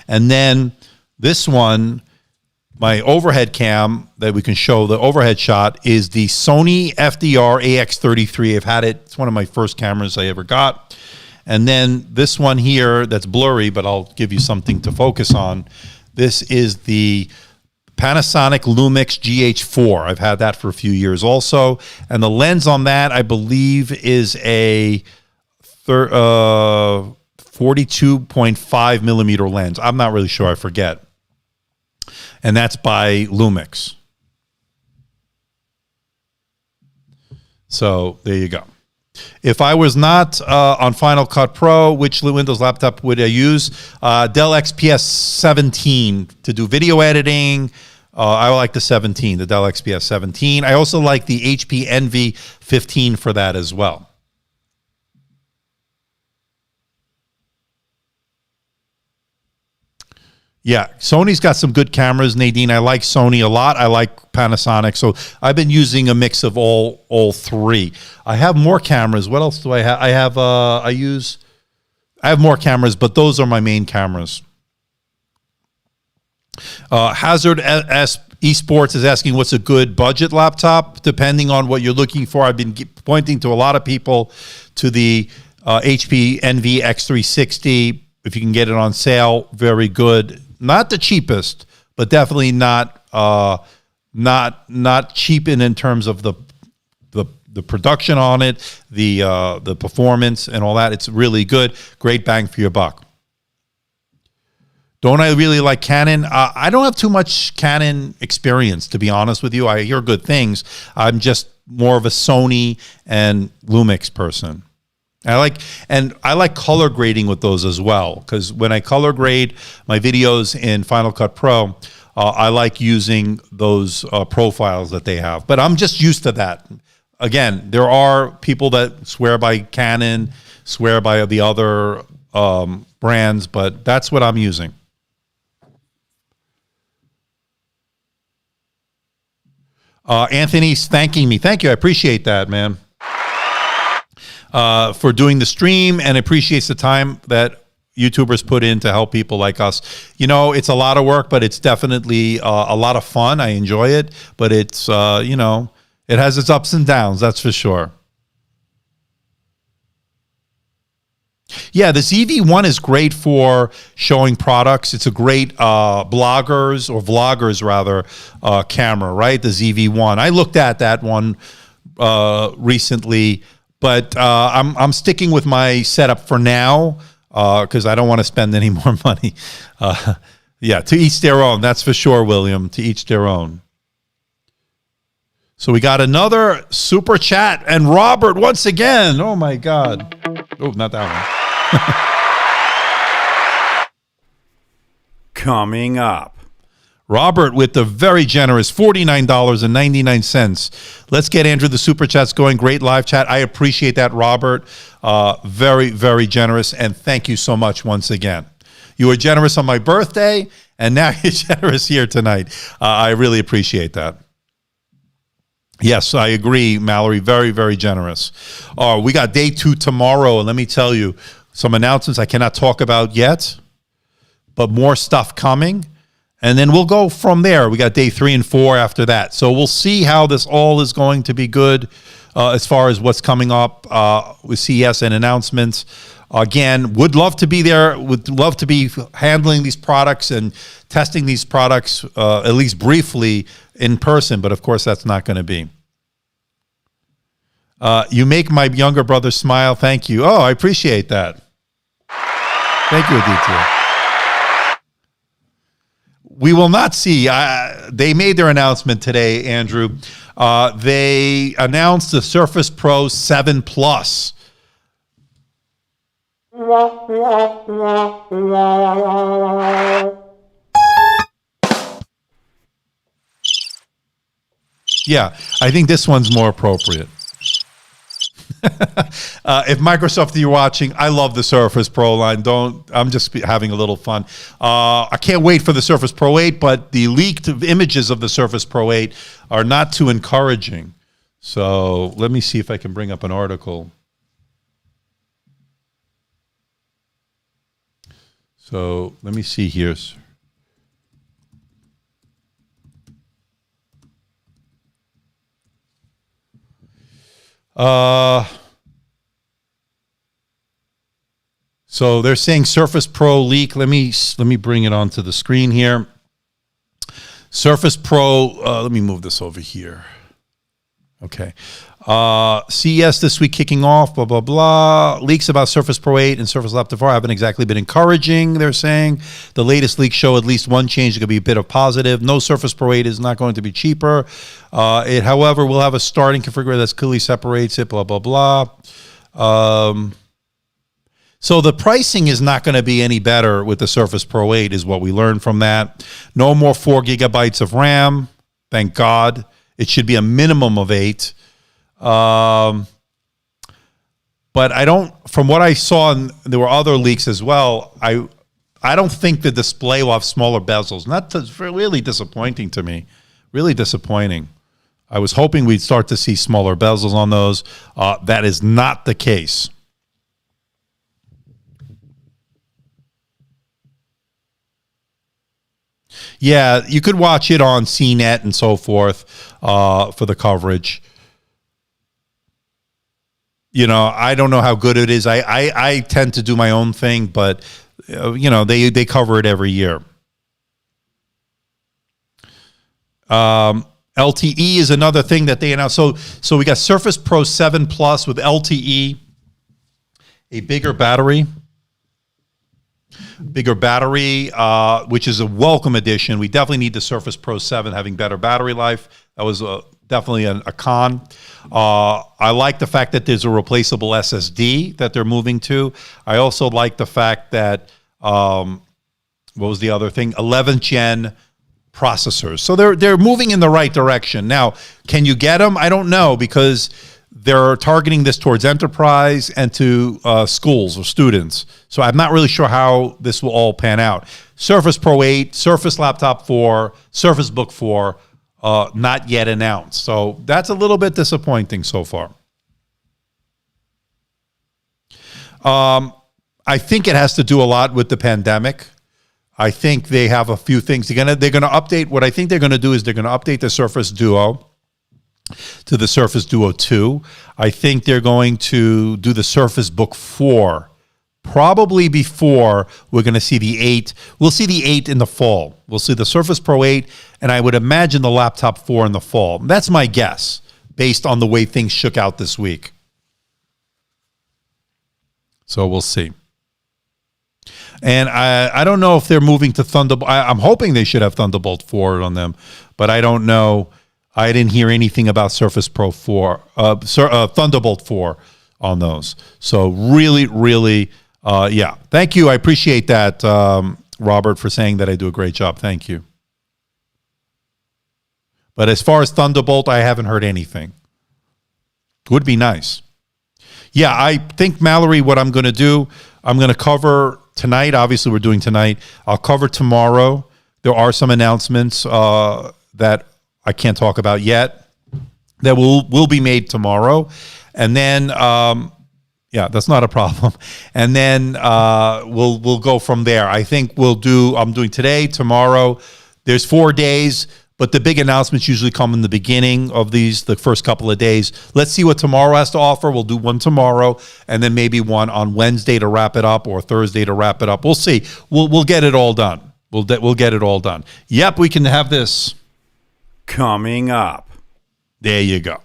And then this one, my overhead cam that we can show, the overhead shot, is the Sony FDR AX33. I've had it. It's one of my first cameras I ever got. And then this one here that's blurry, but I'll give you something to focus on. This is the Panasonic Lumix GH4. I've had that for a few years also. And the lens on that, I believe, is a 42.5 millimeter lens. I'm not really sure. I forget. And that's by Lumix. So there you go. If I was not on Final Cut Pro, which Windows laptop would I use? Dell XPS 17 to do video editing. I like the 17, the Dell XPS 17. I also like the HP Envy 15 for that as well. Yeah, Sony's got some good cameras, Nadine. I like Sony a lot. I like Panasonic. So I've been using a mix of all three. I have more cameras. What else do I have? I have more cameras, but those are my main cameras. Hazard Esports is asking what's a good budget laptop, depending on what you're looking for. I've been pointing to a lot of people to the HP Envy X360. If you can get it on sale, very good. Not the cheapest, but definitely not cheap in terms of the production on it, the performance and all that. It's really good. Great bang for your buck. Don't I really like Canon? I don't have too much Canon experience, to be honest with you. I hear good things. I'm just more of a Sony and Lumix person. I like color grading with those as well, because when I color grade my videos in Final Cut Pro, I like using those profiles that they have. But I'm just used to that. Again, there are people that swear by Canon, swear by the other brands, but that's what I'm using. Anthony's thanking me. Thank you. I appreciate that, man. For doing the stream, and appreciates the time that YouTubers put in to help people like us. You know, it's a lot of work, but it's definitely a lot of fun. I enjoy it, but it's, it has its ups and downs, that's for sure. Yeah, the ZV-1 is great for showing products. It's a great bloggers or vloggers rather camera, right? The ZV-1. I looked at that one recently. But I'm sticking with my setup for now because I don't want to spend any more money. Yeah, to each their own. That's for sure, William. To each their own. So we got another super chat. And Robert, once again. Oh, my God. Oh, not that one. Coming up. Robert with the very generous $49.99. Let's get Andrew the super chats going. Great live chat. I appreciate that, Robert. Very, very generous. And thank you so much once again. You were generous on my birthday, and now you're generous here tonight. I really appreciate that. Yes, I agree, Mallory. Very, very generous. We got day 2 tomorrow, and let me tell you, some announcements I cannot talk about yet, but more stuff coming. And then we'll go from there. We got day 3 and 4 after that. So we'll see how this all is going to be good as far as what's coming up with CES and announcements. Again, would love to be there, would love to be handling these products and testing these products, at least briefly, in person, but of course that's not going to be. You make my younger brother smile. Thank you. Oh, I appreciate that. Thank you, Aditya. We will not see. They made their announcement today, Andrew. They announced the Surface Pro 7 Plus. Yeah, I think this one's more appropriate. If Microsoft, you're watching, I love the Surface Pro line. I'm just having a little fun. I can't wait for the Surface Pro 8, but the leaked images of the Surface Pro 8 are not too encouraging. So let me see if I can bring up an article. So let me see here. So they're saying Surface Pro leak. Let me bring it onto the screen here. Surface Pro. Let me move this over here. Okay. CES this week kicking off. Blah blah blah. Leaks about Surface Pro 8 and Surface Laptop 4 haven't exactly been encouraging. They're saying the latest leaks show at least one change. It could be a bit of positive. No, Surface Pro 8 is not going to be cheaper. It, however, will have a starting configurator that clearly separates it. Blah blah blah. So the pricing is not going to be any better with the Surface Pro 8 is what we learned from that. No more 4 gigabytes of RAM. Thank God. It should be a minimum of 8. But I don't, from what I saw, and there were other leaks as well, I don't think the display will have smaller bezels. Really disappointing to me. Really disappointing. I was hoping we'd start to see smaller bezels on those. That is not the case. Yeah, you could watch it on CNET and so forth for the coverage. You know, I don't know how good it is. I tend to do my own thing, but you know, they cover it every year. LTE is another thing that they announced. So we got Surface Pro 7 Plus with LTE, a bigger battery, which is a welcome addition. We definitely need the Surface Pro 7 having better battery life. That was definitely a con. I like the fact that there's a replaceable SSD that they're moving to. I also like the fact that, what was the other thing? 11th gen processors. So they're moving in the right direction. Now, can you get them? I don't know, because they're targeting this towards enterprise and to schools or students. So I'm not really sure how this will all pan out. Surface Pro 8, Surface Laptop 4, Surface Book 4, not yet announced. So that's a little bit disappointing so far. I think it has to do a lot with the pandemic. I think they have a few things. They're gonna update. What I think they're going to do is they're going to update the Surface Duo to the Surface Duo 2. I think they're going to do the Surface Book 4 probably before we're going to see the 8. We'll see the 8 in the fall. We'll see the Surface Pro 8, and I would imagine the Laptop 4 in the fall. That's my guess based on the way things shook out this week. So we'll see. And I don't know if they're moving to Thunderbolt. I'm hoping they should have Thunderbolt 4 on them, but I don't know. I didn't hear anything about Surface Pro 4, Thunderbolt 4 on those. So really, really, yeah. Thank you. I appreciate that, Robert, for saying that I do a great job. Thank you. But as far as Thunderbolt, I haven't heard anything. Would be nice. Yeah, I think, Mallory, what I'm going to do, I'm going to cover tonight. Obviously, we're doing tonight. I'll cover tomorrow. There are some announcements that I can't talk about yet. that will be made tomorrow. And then, yeah, that's not a problem. And then we'll go from there. I think I'm doing today, tomorrow. There's 4 days, but the big announcements usually come in the beginning of the first couple of days. Let's see what tomorrow has to offer. We'll do one tomorrow, and then maybe one on Wednesday to wrap it up, or Thursday to wrap it up. We'll see. We'll get it all done. We'll get it all done. Yep, we can have this Coming up. There you go.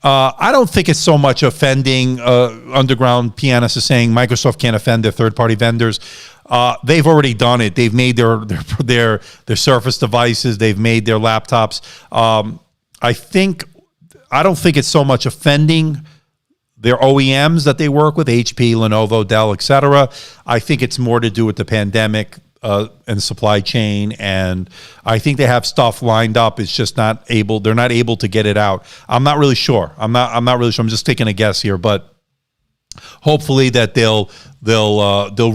I don't think it's so much offending. Underground Pianist is saying Microsoft can't offend their third-party vendors. They've already done it. They've made their Surface devices. They've made their laptops. I don't think it's so much offending their OEMs that they work with, HP, Lenovo, Dell, etc. I think it's more to do with the pandemic and supply chain, and I think they have stuff lined up. It's just they're not able to get it out. I'm not really sure. I'm not really sure. I'm just taking a guess here, but hopefully that they'll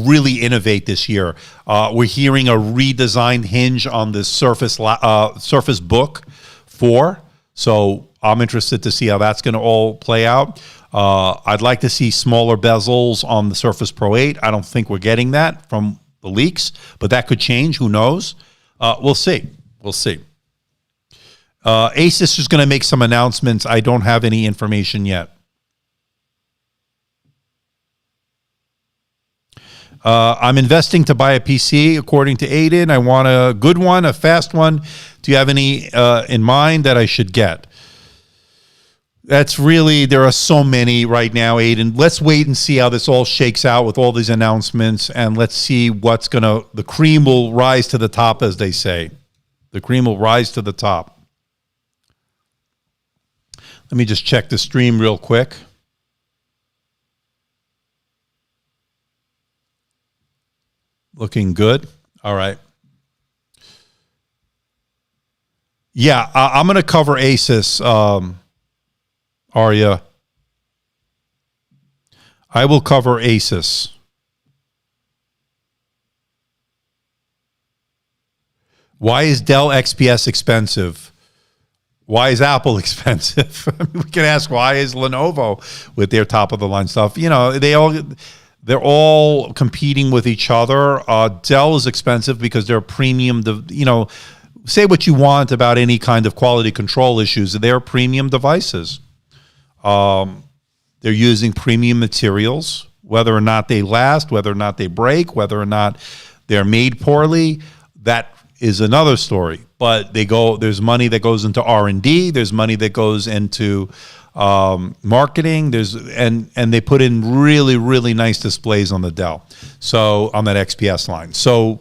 really innovate this year. We're hearing a redesigned hinge on the Surface Book 4, so I'm interested to see how that's going to all play out. I'd like to see smaller bezels on the Surface Pro 8. I don't think we're getting that from the leaks, but that could change. Who knows? We'll see. Asus is going to make some announcements. I don't have any information yet. I'm investing to buy a PC, according to Aiden. I want a good one, a fast one. Do you have any in mind that I should get? There are so many right now, Aiden. Let's wait and see how this all shakes out with all these announcements, and let's see the cream will rise to the top, as they say. The cream will rise to the top. Let me just check the stream real quick. Looking good. All right. Yeah, I'm going to cover Asus. Arya, I will cover Asus. Why is Dell XPS expensive? Why is Apple expensive? We can ask, why is Lenovo with their top of the line stuff? You know, they're all competing with each other. Dell is expensive because they're premium. Say what you want about any kind of quality control issues. They're premium devices. They're using premium materials, whether or not they last, whether or not they break, whether or not they're made poorly, that is another story. But there's money that goes into R&D, there's money that goes into marketing, and they put in really, really nice displays on the Dell, so on that XPS line. So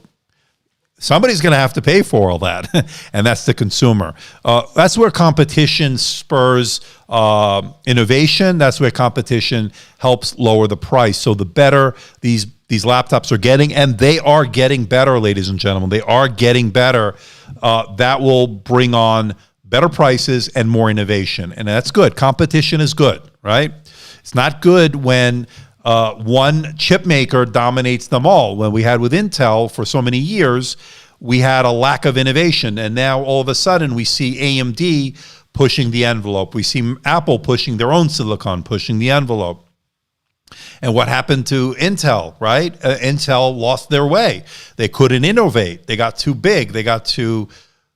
somebody's going to have to pay for all that, and that's the consumer. That's where competition spurs innovation. That's where competition helps lower the price. So the better these laptops are getting, and they are getting better, ladies and gentlemen, they are getting better, that will bring on better prices and more innovation. And that's good. Competition is good, right? It's not good when one chip maker dominates them all. When we had with Intel for so many years, we had a lack of innovation. And now all of a sudden we see AMD pushing the envelope. We see Apple pushing their own silicon, pushing the envelope. And what happened to Intel, right? Intel lost their way. They couldn't innovate. They got too big. They got too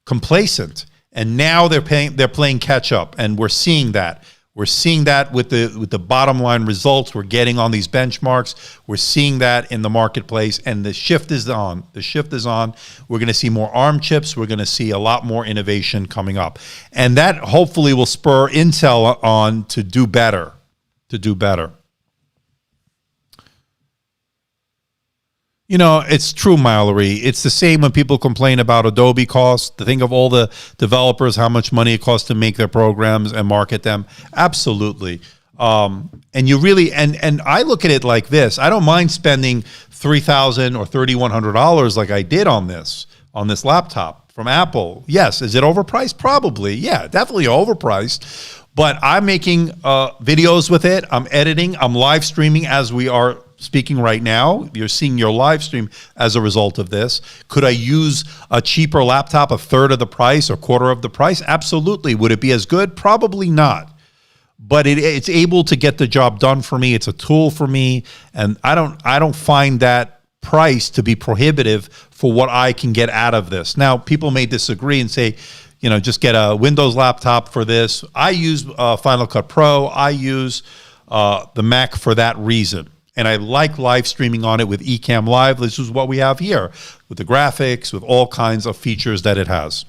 complacent. And now they're playing catch up. And we're seeing that. We're seeing that with the bottom line results we're getting on these benchmarks. We're seeing that in the marketplace, and the shift is on. The shift is on. We're going to see more ARM chips. We're going to see a lot more innovation coming up. And that hopefully will spur Intel on to do better, You know, it's true, Mallory. It's the same when people complain about Adobe costs. To think of all the developers, how much money it costs to make their programs and market them. Absolutely. And you really, and I look at it like this. I don't mind spending $3,000 or $3,100 like I did on this laptop from Apple. Yes. Is it overpriced? Probably. Yeah, definitely overpriced. But I'm making videos with it. I'm editing. I'm live streaming as we are speaking right now. You're seeing your live stream as a result of this. Could I use a cheaper laptop, a third of the price or quarter of the price? Absolutely. Would it be as good? Probably not. But it's able to get the job done for me. It's a tool for me, and I don't find that price to be prohibitive for what I can get out of this. Now, people may disagree and say, just get a Windows laptop for this. I use Final Cut Pro. I use the Mac for that reason. And I like live streaming on it with Ecamm Live. This is what we have here with the graphics, with all kinds of features that it has.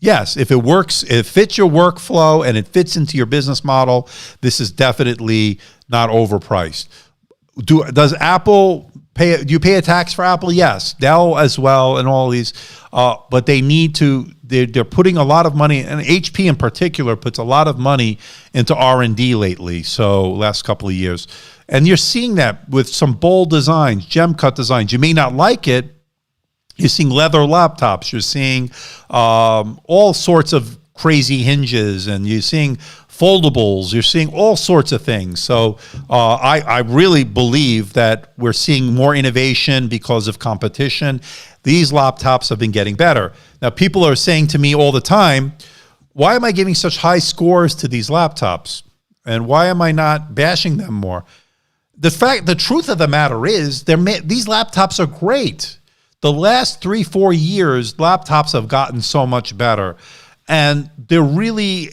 Yes, if it works, if it fits your workflow and it fits into your business model, this is definitely not overpriced. Does Apple pay? Do you pay a tax for Apple? Yes, Dell as well, and all these. But they need to. They're putting a lot of money, and HP in particular puts a lot of money into R&D lately. So last couple of years, and you're seeing that with some bold designs, gem cut designs. You may not like it. You're seeing leather laptops. You're seeing all sorts of crazy hinges, and you're seeing foldables. You're seeing all sorts of things. So I really believe that we're seeing more innovation because of competition. These laptops have been getting better. Now, people are saying to me all the time, why am I giving such high scores to these laptops? And why am I not bashing them more? The truth of the matter is, these laptops are great. The last 3-4 years, laptops have gotten so much better. And they're really,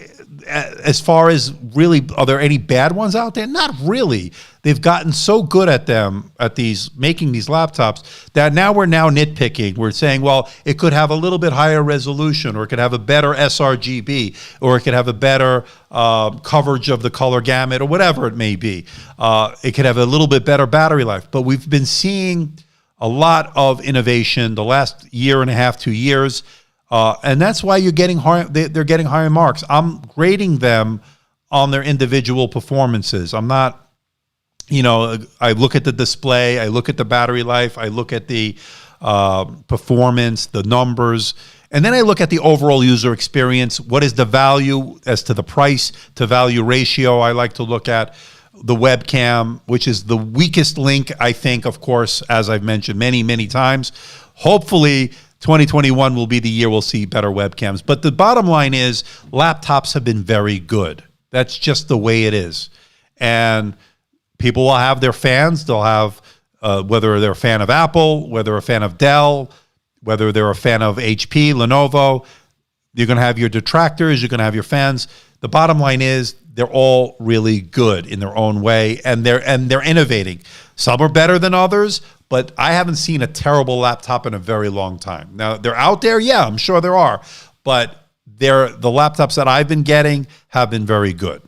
as far as really, are there any bad ones out there? Not really. They've gotten so good at making these laptops, that now we're nitpicking. We're saying, well, it could have a little bit higher resolution, or it could have a better sRGB, or it could have a better coverage of the color gamut, or whatever it may be. It could have a little bit better battery life. But we've been seeing a lot of innovation the last year and a half, 2 years. And that's why they're getting higher marks. I'm grading them on their individual performances. I'm not, I look at the display, I look at the battery life, I look at the performance, the numbers, and then I look at the overall user experience. What is the value as to the price to value ratio? I like to look at the webcam, which is the weakest link, I think, of course, as I've mentioned many, many times. Hopefully, 2021 will be the year we'll see better webcams. But the bottom line is, laptops have been very good. That's just the way it is. And people will have their fans. They'll have, whether they're a fan of Apple, whether they're a fan of Dell, whether they're a fan of HP, Lenovo. You're going to have your detractors. You're going to have your fans. The bottom line is, they're all really good in their own way, and they're innovating. Some are better than others, but I haven't seen a terrible laptop in a very long time. Now, they're out there, yeah, I'm sure there are, but the laptops that I've been getting have been very good.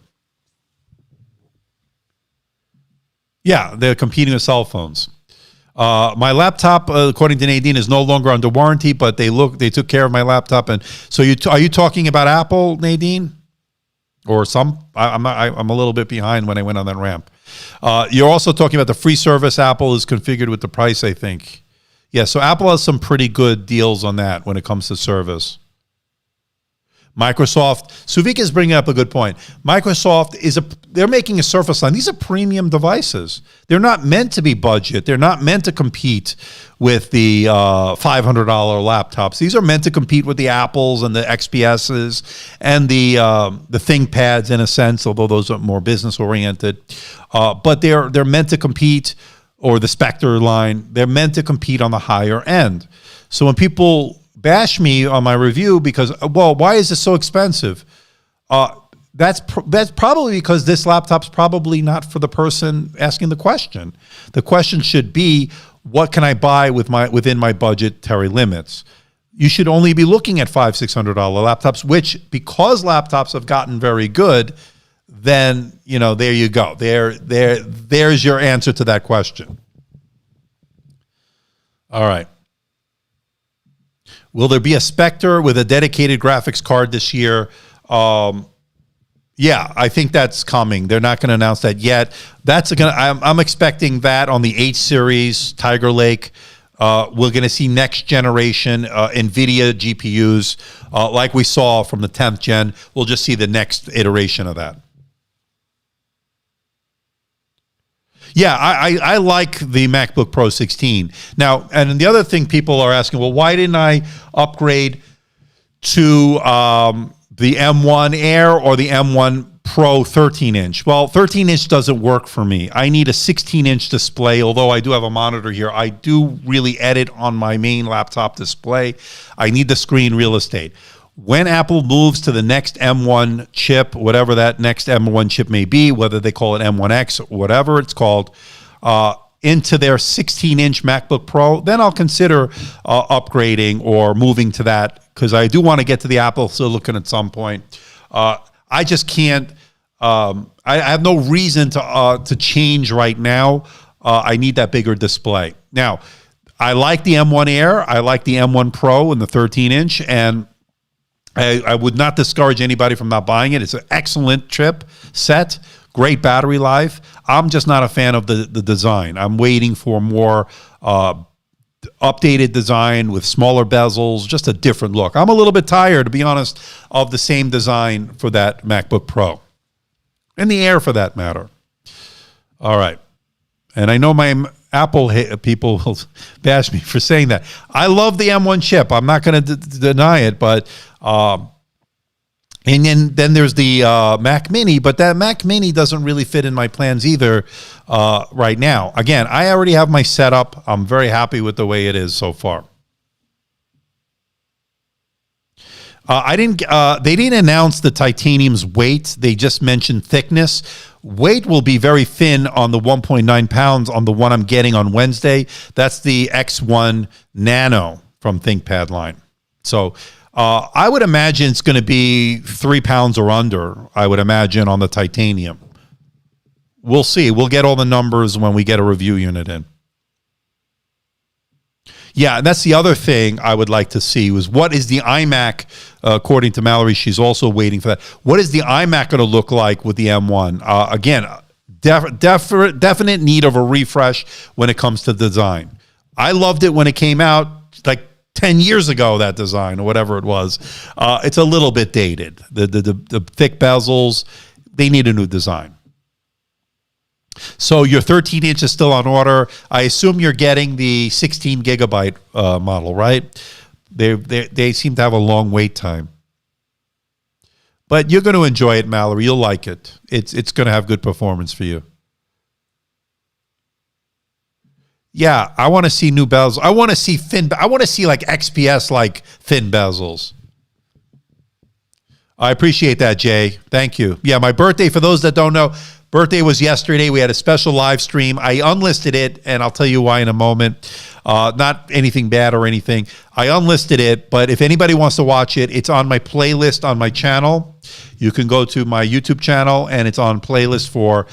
Yeah, they're competing with cell phones. My laptop, according to Nadine, is no longer under warranty, but they took care of my laptop. And so, are you talking about Apple, Nadine? Or I'm a little bit behind when I went on that ramp. You're also talking about the free service Apple is configured with the price, I think. Yeah, so Apple has some pretty good deals on that when it comes to service. Microsoft, Suvik is bringing up a good point. Microsoft they're making a Surface line. These are premium devices. They're not meant to be budget. They're not meant to compete with the $500 laptops. These are meant to compete with the Apples and the XPSs and the ThinkPads in a sense, although those are more business oriented. But they're meant to compete, or the Specter line. They're meant to compete on the higher end. So when people bash me on my review because, well, why is this so expensive? That's probably because this laptop's probably not for the person asking the question. The question should be, what can I buy within my budgetary limits? You should only be looking at $500-600 laptops, which, because laptops have gotten very good, then there you go. There's your answer to that question. All right. Will there be a Specter with a dedicated graphics card this year? Yeah, I think that's coming. They're not going to announce that yet. I'm expecting that on the H series, Tiger Lake. We're going to see next generation NVIDIA GPUs, like we saw from the 10th gen. We'll just see the next iteration of that. Yeah, I like the MacBook Pro 16. Now, and the other thing people are asking, well, why didn't I upgrade to the M1 Air or the M1 Pro 13-inch? Well, 13-inch doesn't work for me. I need a 16-inch display, although I do have a monitor here. I do really edit on my main laptop display. I need the screen real estate. When Apple moves to the next M1 chip, whatever that next M1 chip may be, whether they call it M1X or whatever it's called, into their 16-inch MacBook Pro, then I'll consider upgrading or moving to that, because I do want to get to the Apple Silicon at some point. I just can't. I have no reason to change right now. I need that bigger display. Now, I like the M1 Air. I like the M1 Pro and the 13-inch, and I would not discourage anybody from not buying it. It's an excellent chip set, great battery life. I'm just not a fan of the design. I'm waiting for more updated design with smaller bezels, just a different look. I'm a little bit tired, to be honest, of the same design for that MacBook Pro. And the Air, for that matter. All right. And I know my Apple people will bash me for saying that. I love the M1 chip. I'm not going to deny it, but and then there's the Mac Mini, but that Mac Mini doesn't really fit in my plans either right now. Again, I already have my setup. I'm very happy with the way it is so far. They didn't announce the titanium's weight. They just mentioned thickness. Weight will be very thin on the 1.9 pounds on the one I'm getting on Wednesday. That's the X1 Nano from Thinkpad line. So I would imagine it's going to be 3 pounds or under, I would imagine, on the titanium. We'll see. We'll get all the numbers when we get a review unit in. Yeah, and that's the other thing I would like to see was what is the iMac, according to Mallory, she's also waiting for that. What is the iMac going to look like with the M1? Again, definite need of a refresh when it comes to design. I loved it when it came out, like 10 years ago, that design, or whatever it was. It's a little bit dated. The thick bezels, they need a new design. So your 13-inch is still on order. I assume you're getting the 16 gigabyte model, right? They seem to have a long wait time. But you're going to enjoy it, Mallory. You'll like it. It's going to have good performance for you. Yeah, I want to see new bezels. I want to see I want to see like XPS, like thin bezels. I appreciate that, Jay. Thank you. Yeah, my birthday, for those that don't know, birthday was yesterday. We had a special live stream. I unlisted it, and I'll tell you why in a moment. Not anything bad or anything. I unlisted it, but if anybody wants to watch it, it's on my playlist on my channel. You can go to my YouTube channel, and it's on playlist for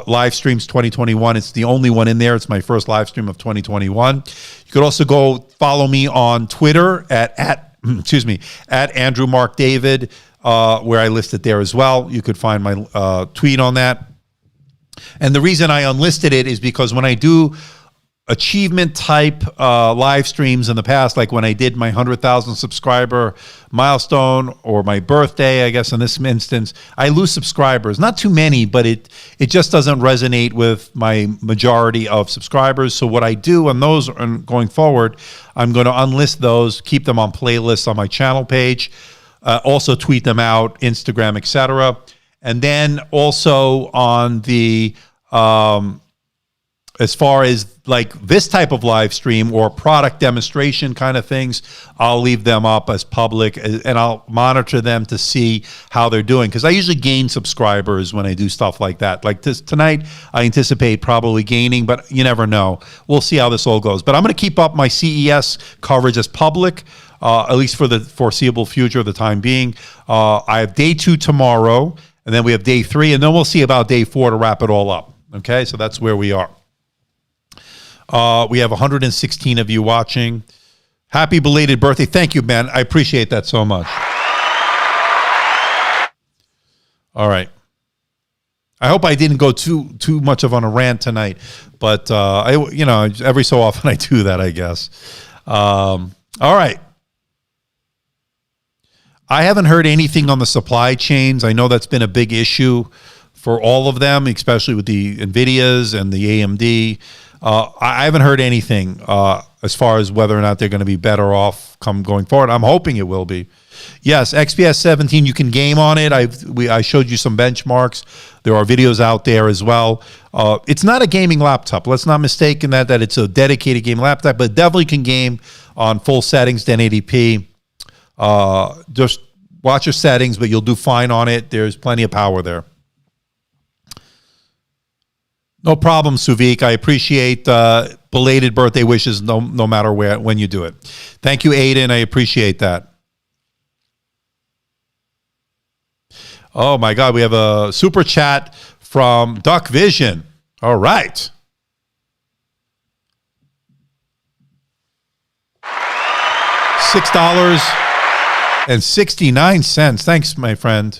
live streams 2021. It's the only one in there. It's my first live stream of 2021. You could also go follow me on Twitter at Andrew Mark David, where I list it there as well. You could find my tweet on that. And the reason I unlisted it is because when I do achievement type live streams in the past, like when I did my 100,000 subscriber milestone or my birthday, I guess in this instance, I lose subscribers. Not too many, but it just doesn't resonate with my majority of subscribers. So what I do on those going forward, I'm going to unlist those, keep them on playlists on my channel page, also tweet them out, Instagram, etc. And then also on the as far as like this type of live stream or product demonstration kind of things, I'll leave them up as public, and I'll monitor them to see how they're doing, because I usually gain subscribers when I do stuff like that. Like tonight, I anticipate probably gaining, but you never know. We'll see how this all goes. But I'm going to keep up my CES coverage as public, at least for the foreseeable future, the time being. I have day 2 tomorrow, and then we have day 3, and then we'll see about day 4 to wrap it all up. Okay, so that's where we are. We have 116 of you watching. Happy belated birthday. Thank you, man. I appreciate that so much. All right. I hope I didn't go too much on a rant tonight, but every so often I do that, I guess. All right. I haven't heard anything on the supply chains. I know that's been a big issue for all of them, especially with the NVIDIAs and the AMD. I haven't heard anything as far as whether or not they're going to be better off going forward. I'm hoping it will be. Yes, XPS 17, you can game on it. I showed you some benchmarks. There are videos out there as well. It's not a gaming laptop. Let's not mistake that it's a dedicated game laptop, but definitely can game on full settings, 1080p. Just watch your settings, but you'll do fine on it. There's plenty of power there. No problem, Suvik. I appreciate belated birthday wishes no matter when you do it. Thank you, Aiden. I appreciate that. Oh, my God. We have a super chat from Duck Vision. All right. $6.69. Thanks, my friend.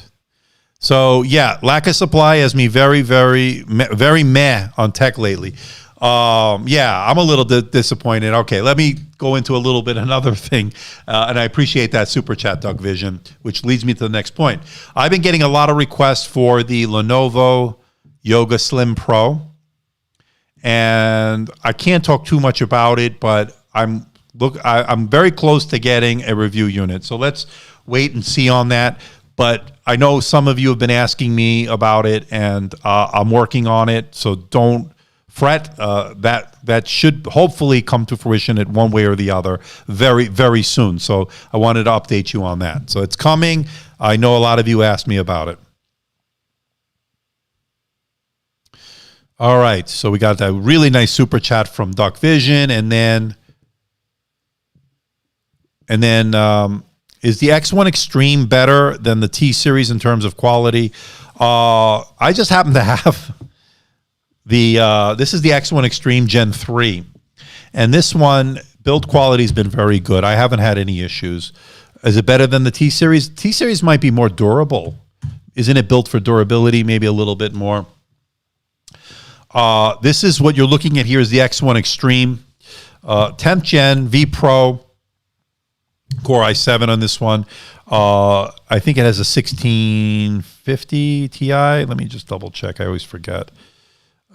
So, yeah, lack of supply has me very, very, very meh on tech lately. Yeah, I'm a little disappointed. Okay, let me go into a little bit another thing, and I appreciate that super chat, Doug Vision, which leads me to the next point. I've been getting a lot of requests for the Lenovo Yoga Slim Pro, and I can't talk too much about it, but I'm very close to getting a review unit. So let's wait and see on that. But I know some of you have been asking me about it, and I'm working on it. So don't fret. That should hopefully come to fruition at one way or the other very, very soon. So I wanted to update you on that. So it's coming. I know a lot of you asked me about it. All right. So we got that really nice super chat from Duck Vision, and then is the X1 Extreme better than the T series in terms of quality? I just happen to have this is the X1 Extreme Gen 3. And this one, build quality has been very good. I haven't had any issues. Is it better than the T series? T series might be more durable. Isn't it built for durability? Maybe a little bit more. This is what you're looking at here is the X1 Extreme. 10th Gen V Pro. Core i7 on this one. I think it has a 1650 Ti. Let me just double check. I always forget.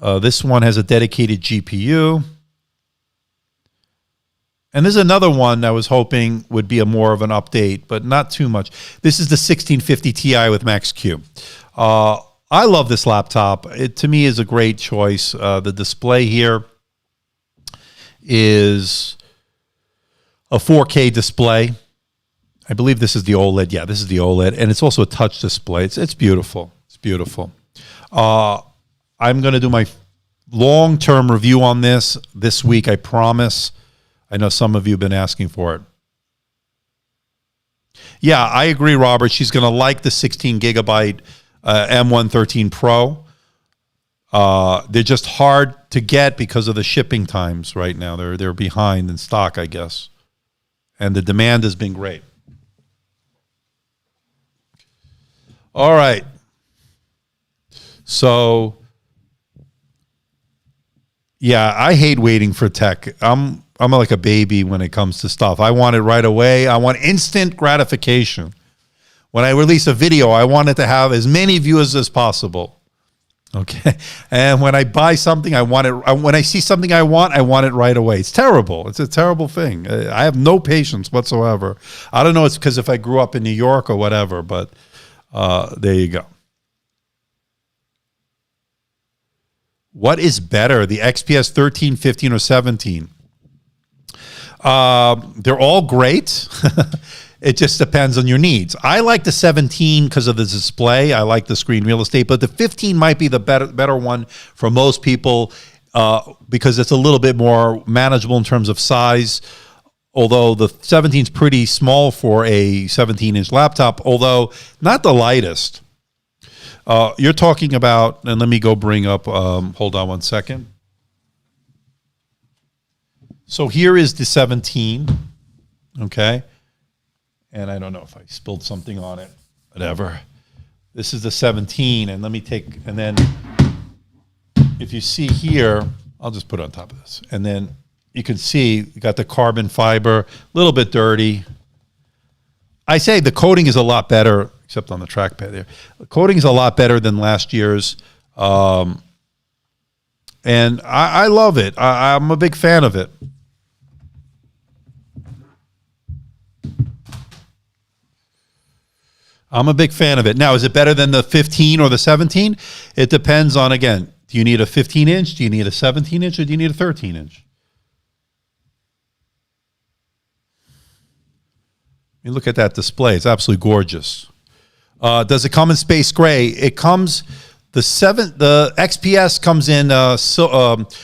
This one has a dedicated GPU. And there's another one I was hoping would be more of an update, but not too much. This is the 1650 Ti with Max-Q. I love this laptop. It, to me, is a great choice. The display here is a 4K display. I believe this is the OLED. Yeah, this is the OLED. And it's also a touch display. It's beautiful. It's beautiful. I'm going to do my long-term review on this week, I promise. I know some of you have been asking for it. Yeah, I agree, Robert. She's going to like the 16 gigabyte M113 Pro. They're just hard to get because of the shipping times right now. They're behind in stock, I guess. And the demand has been great. All right. So, yeah, I hate waiting for tech. I'm like a baby when it comes to stuff. I want it right away. I want instant gratification. When I release a video, I want it to have as many views as possible. Okay, and when I buy something, I want it. When I see something I want it right away. It's terrible. It's a terrible thing. I have no patience whatsoever. I don't know. It's because if I grew up in New York or whatever, but there you go. What is better, the XPS 13, 15, or 17? They're all great. It just depends on your needs. I like the 17 because of the display. I like the screen real estate, but the 15 might be the better one for most people because it's a little bit more manageable in terms of size. Although the 17 is pretty small for a 17-inch laptop, although not the lightest. You're talking about, and let me go bring up, hold on one second. So here is the 17, okay? And I don't know if I spilled something on it, whatever. This is the 17, and let me take, and then if you see here, I'll just put it on top of this. And then you can see you got the carbon fiber, a little bit dirty. I say the coating is a lot better except on the trackpad there. The coating's a lot better than last year's. And I love it. I'm a big fan of it. I'm a big fan of it. Now, is it better than the 15 or the 17? It depends on, again, do you need a 15-inch? Do you need a 17-inch? Or do you need a 13-inch? You look at that display. It's absolutely gorgeous. Does it come in space gray? It comes, the XPS comes in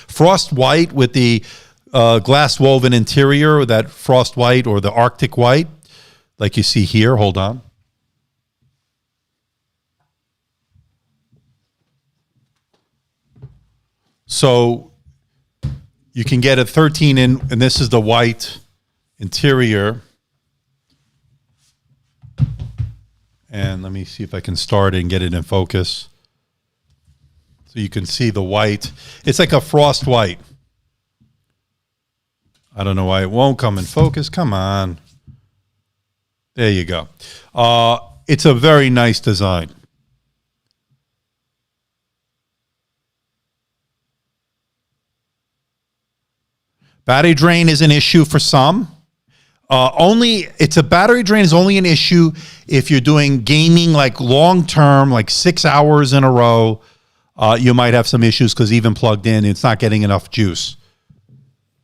frost white with the glass woven interior, that frost white or the Arctic white, like you see here. Hold on. So you can get a 13 in, and this is the white interior. And let me see if I can start it and get it in focus. So you can see the white. It's like a frost white. I don't know why it won't come in focus. Come on. There you go. It's a very nice design. Battery drain is an issue for some. Battery drain is only an issue if you're doing gaming like long term, like 6 hours in a row. You might have some issues because even plugged in, it's not getting enough juice,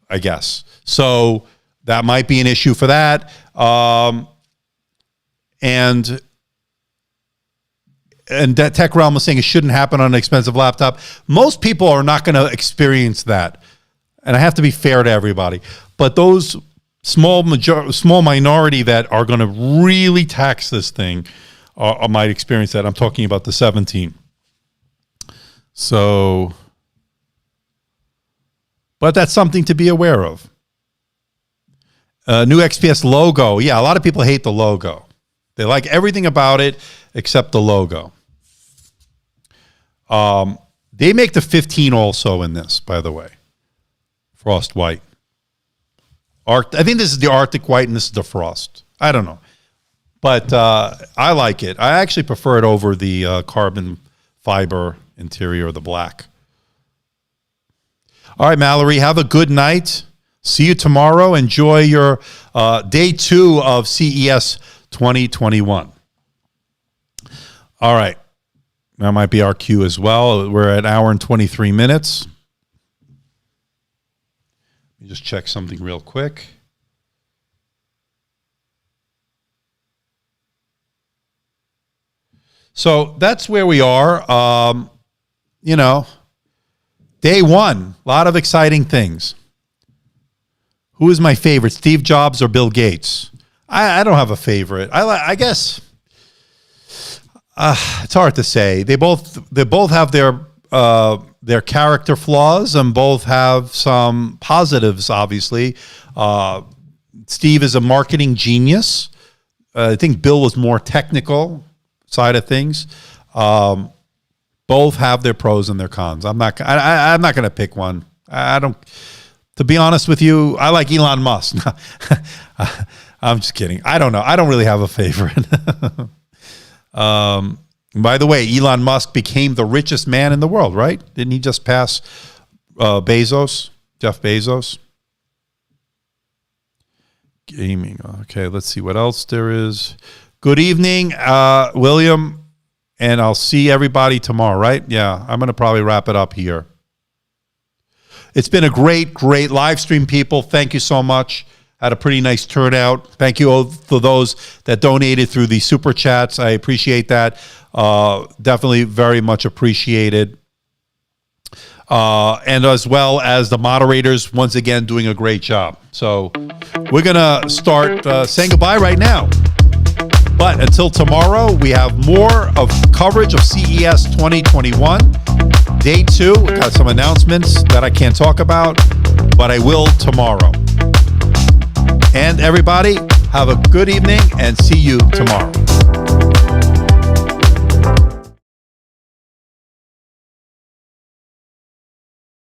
I guess. So that might be an issue for that. And that Tech Realm was saying it shouldn't happen on an expensive laptop. Most people are not going to experience that. And I have to be fair to everybody. But those small minority that are going to really tax this thing might experience that. I'm talking about the 17. So, but that's something to be aware of. New XPS logo. Yeah, a lot of people hate the logo. They like everything about it except the logo. They make the 15 also in this, by the way. Frost white. I think this is the Arctic white and this is the frost. I don't know. But I like it. I actually prefer it over the carbon fiber interior, the black. All right, Mallory, have a good night. See you tomorrow. Enjoy your day 2 of CES 2021. All right. That might be our cue as well. We're at 1 hour and 23 minutes. Let me just check something real quick. So that's where we are. Day 1, a lot of exciting things. Who is my favorite, Steve Jobs or Bill Gates? I don't have a favorite. I guess it's hard to say. They both have their character flaws and both have some positives, obviously. Steve is a marketing genius. I think Bill was more technical side of things. Both have their pros and their cons. I'm not going to pick one. To be honest with you, I like Elon Musk. I'm just kidding. I don't know. I don't really have a favorite. By the way, Elon Musk became the richest man in the world, right? Didn't he just pass Jeff Bezos? Gaming. Okay, let's see what else there is. Good evening, William, and I'll see everybody tomorrow, right? Yeah, I'm going to probably wrap it up here. It's been a great live stream, people. Thank you so much. Had a pretty nice turnout. Thank you all for those that donated through the super chats. I appreciate that. Definitely very much appreciated. And as well as the moderators, once again, doing a great job. So we're going to start saying goodbye right now. But until tomorrow, we have more of coverage of CES 2021. Day 2, we got some announcements that I can't talk about, but I will tomorrow. And everybody, have a good evening and see you tomorrow.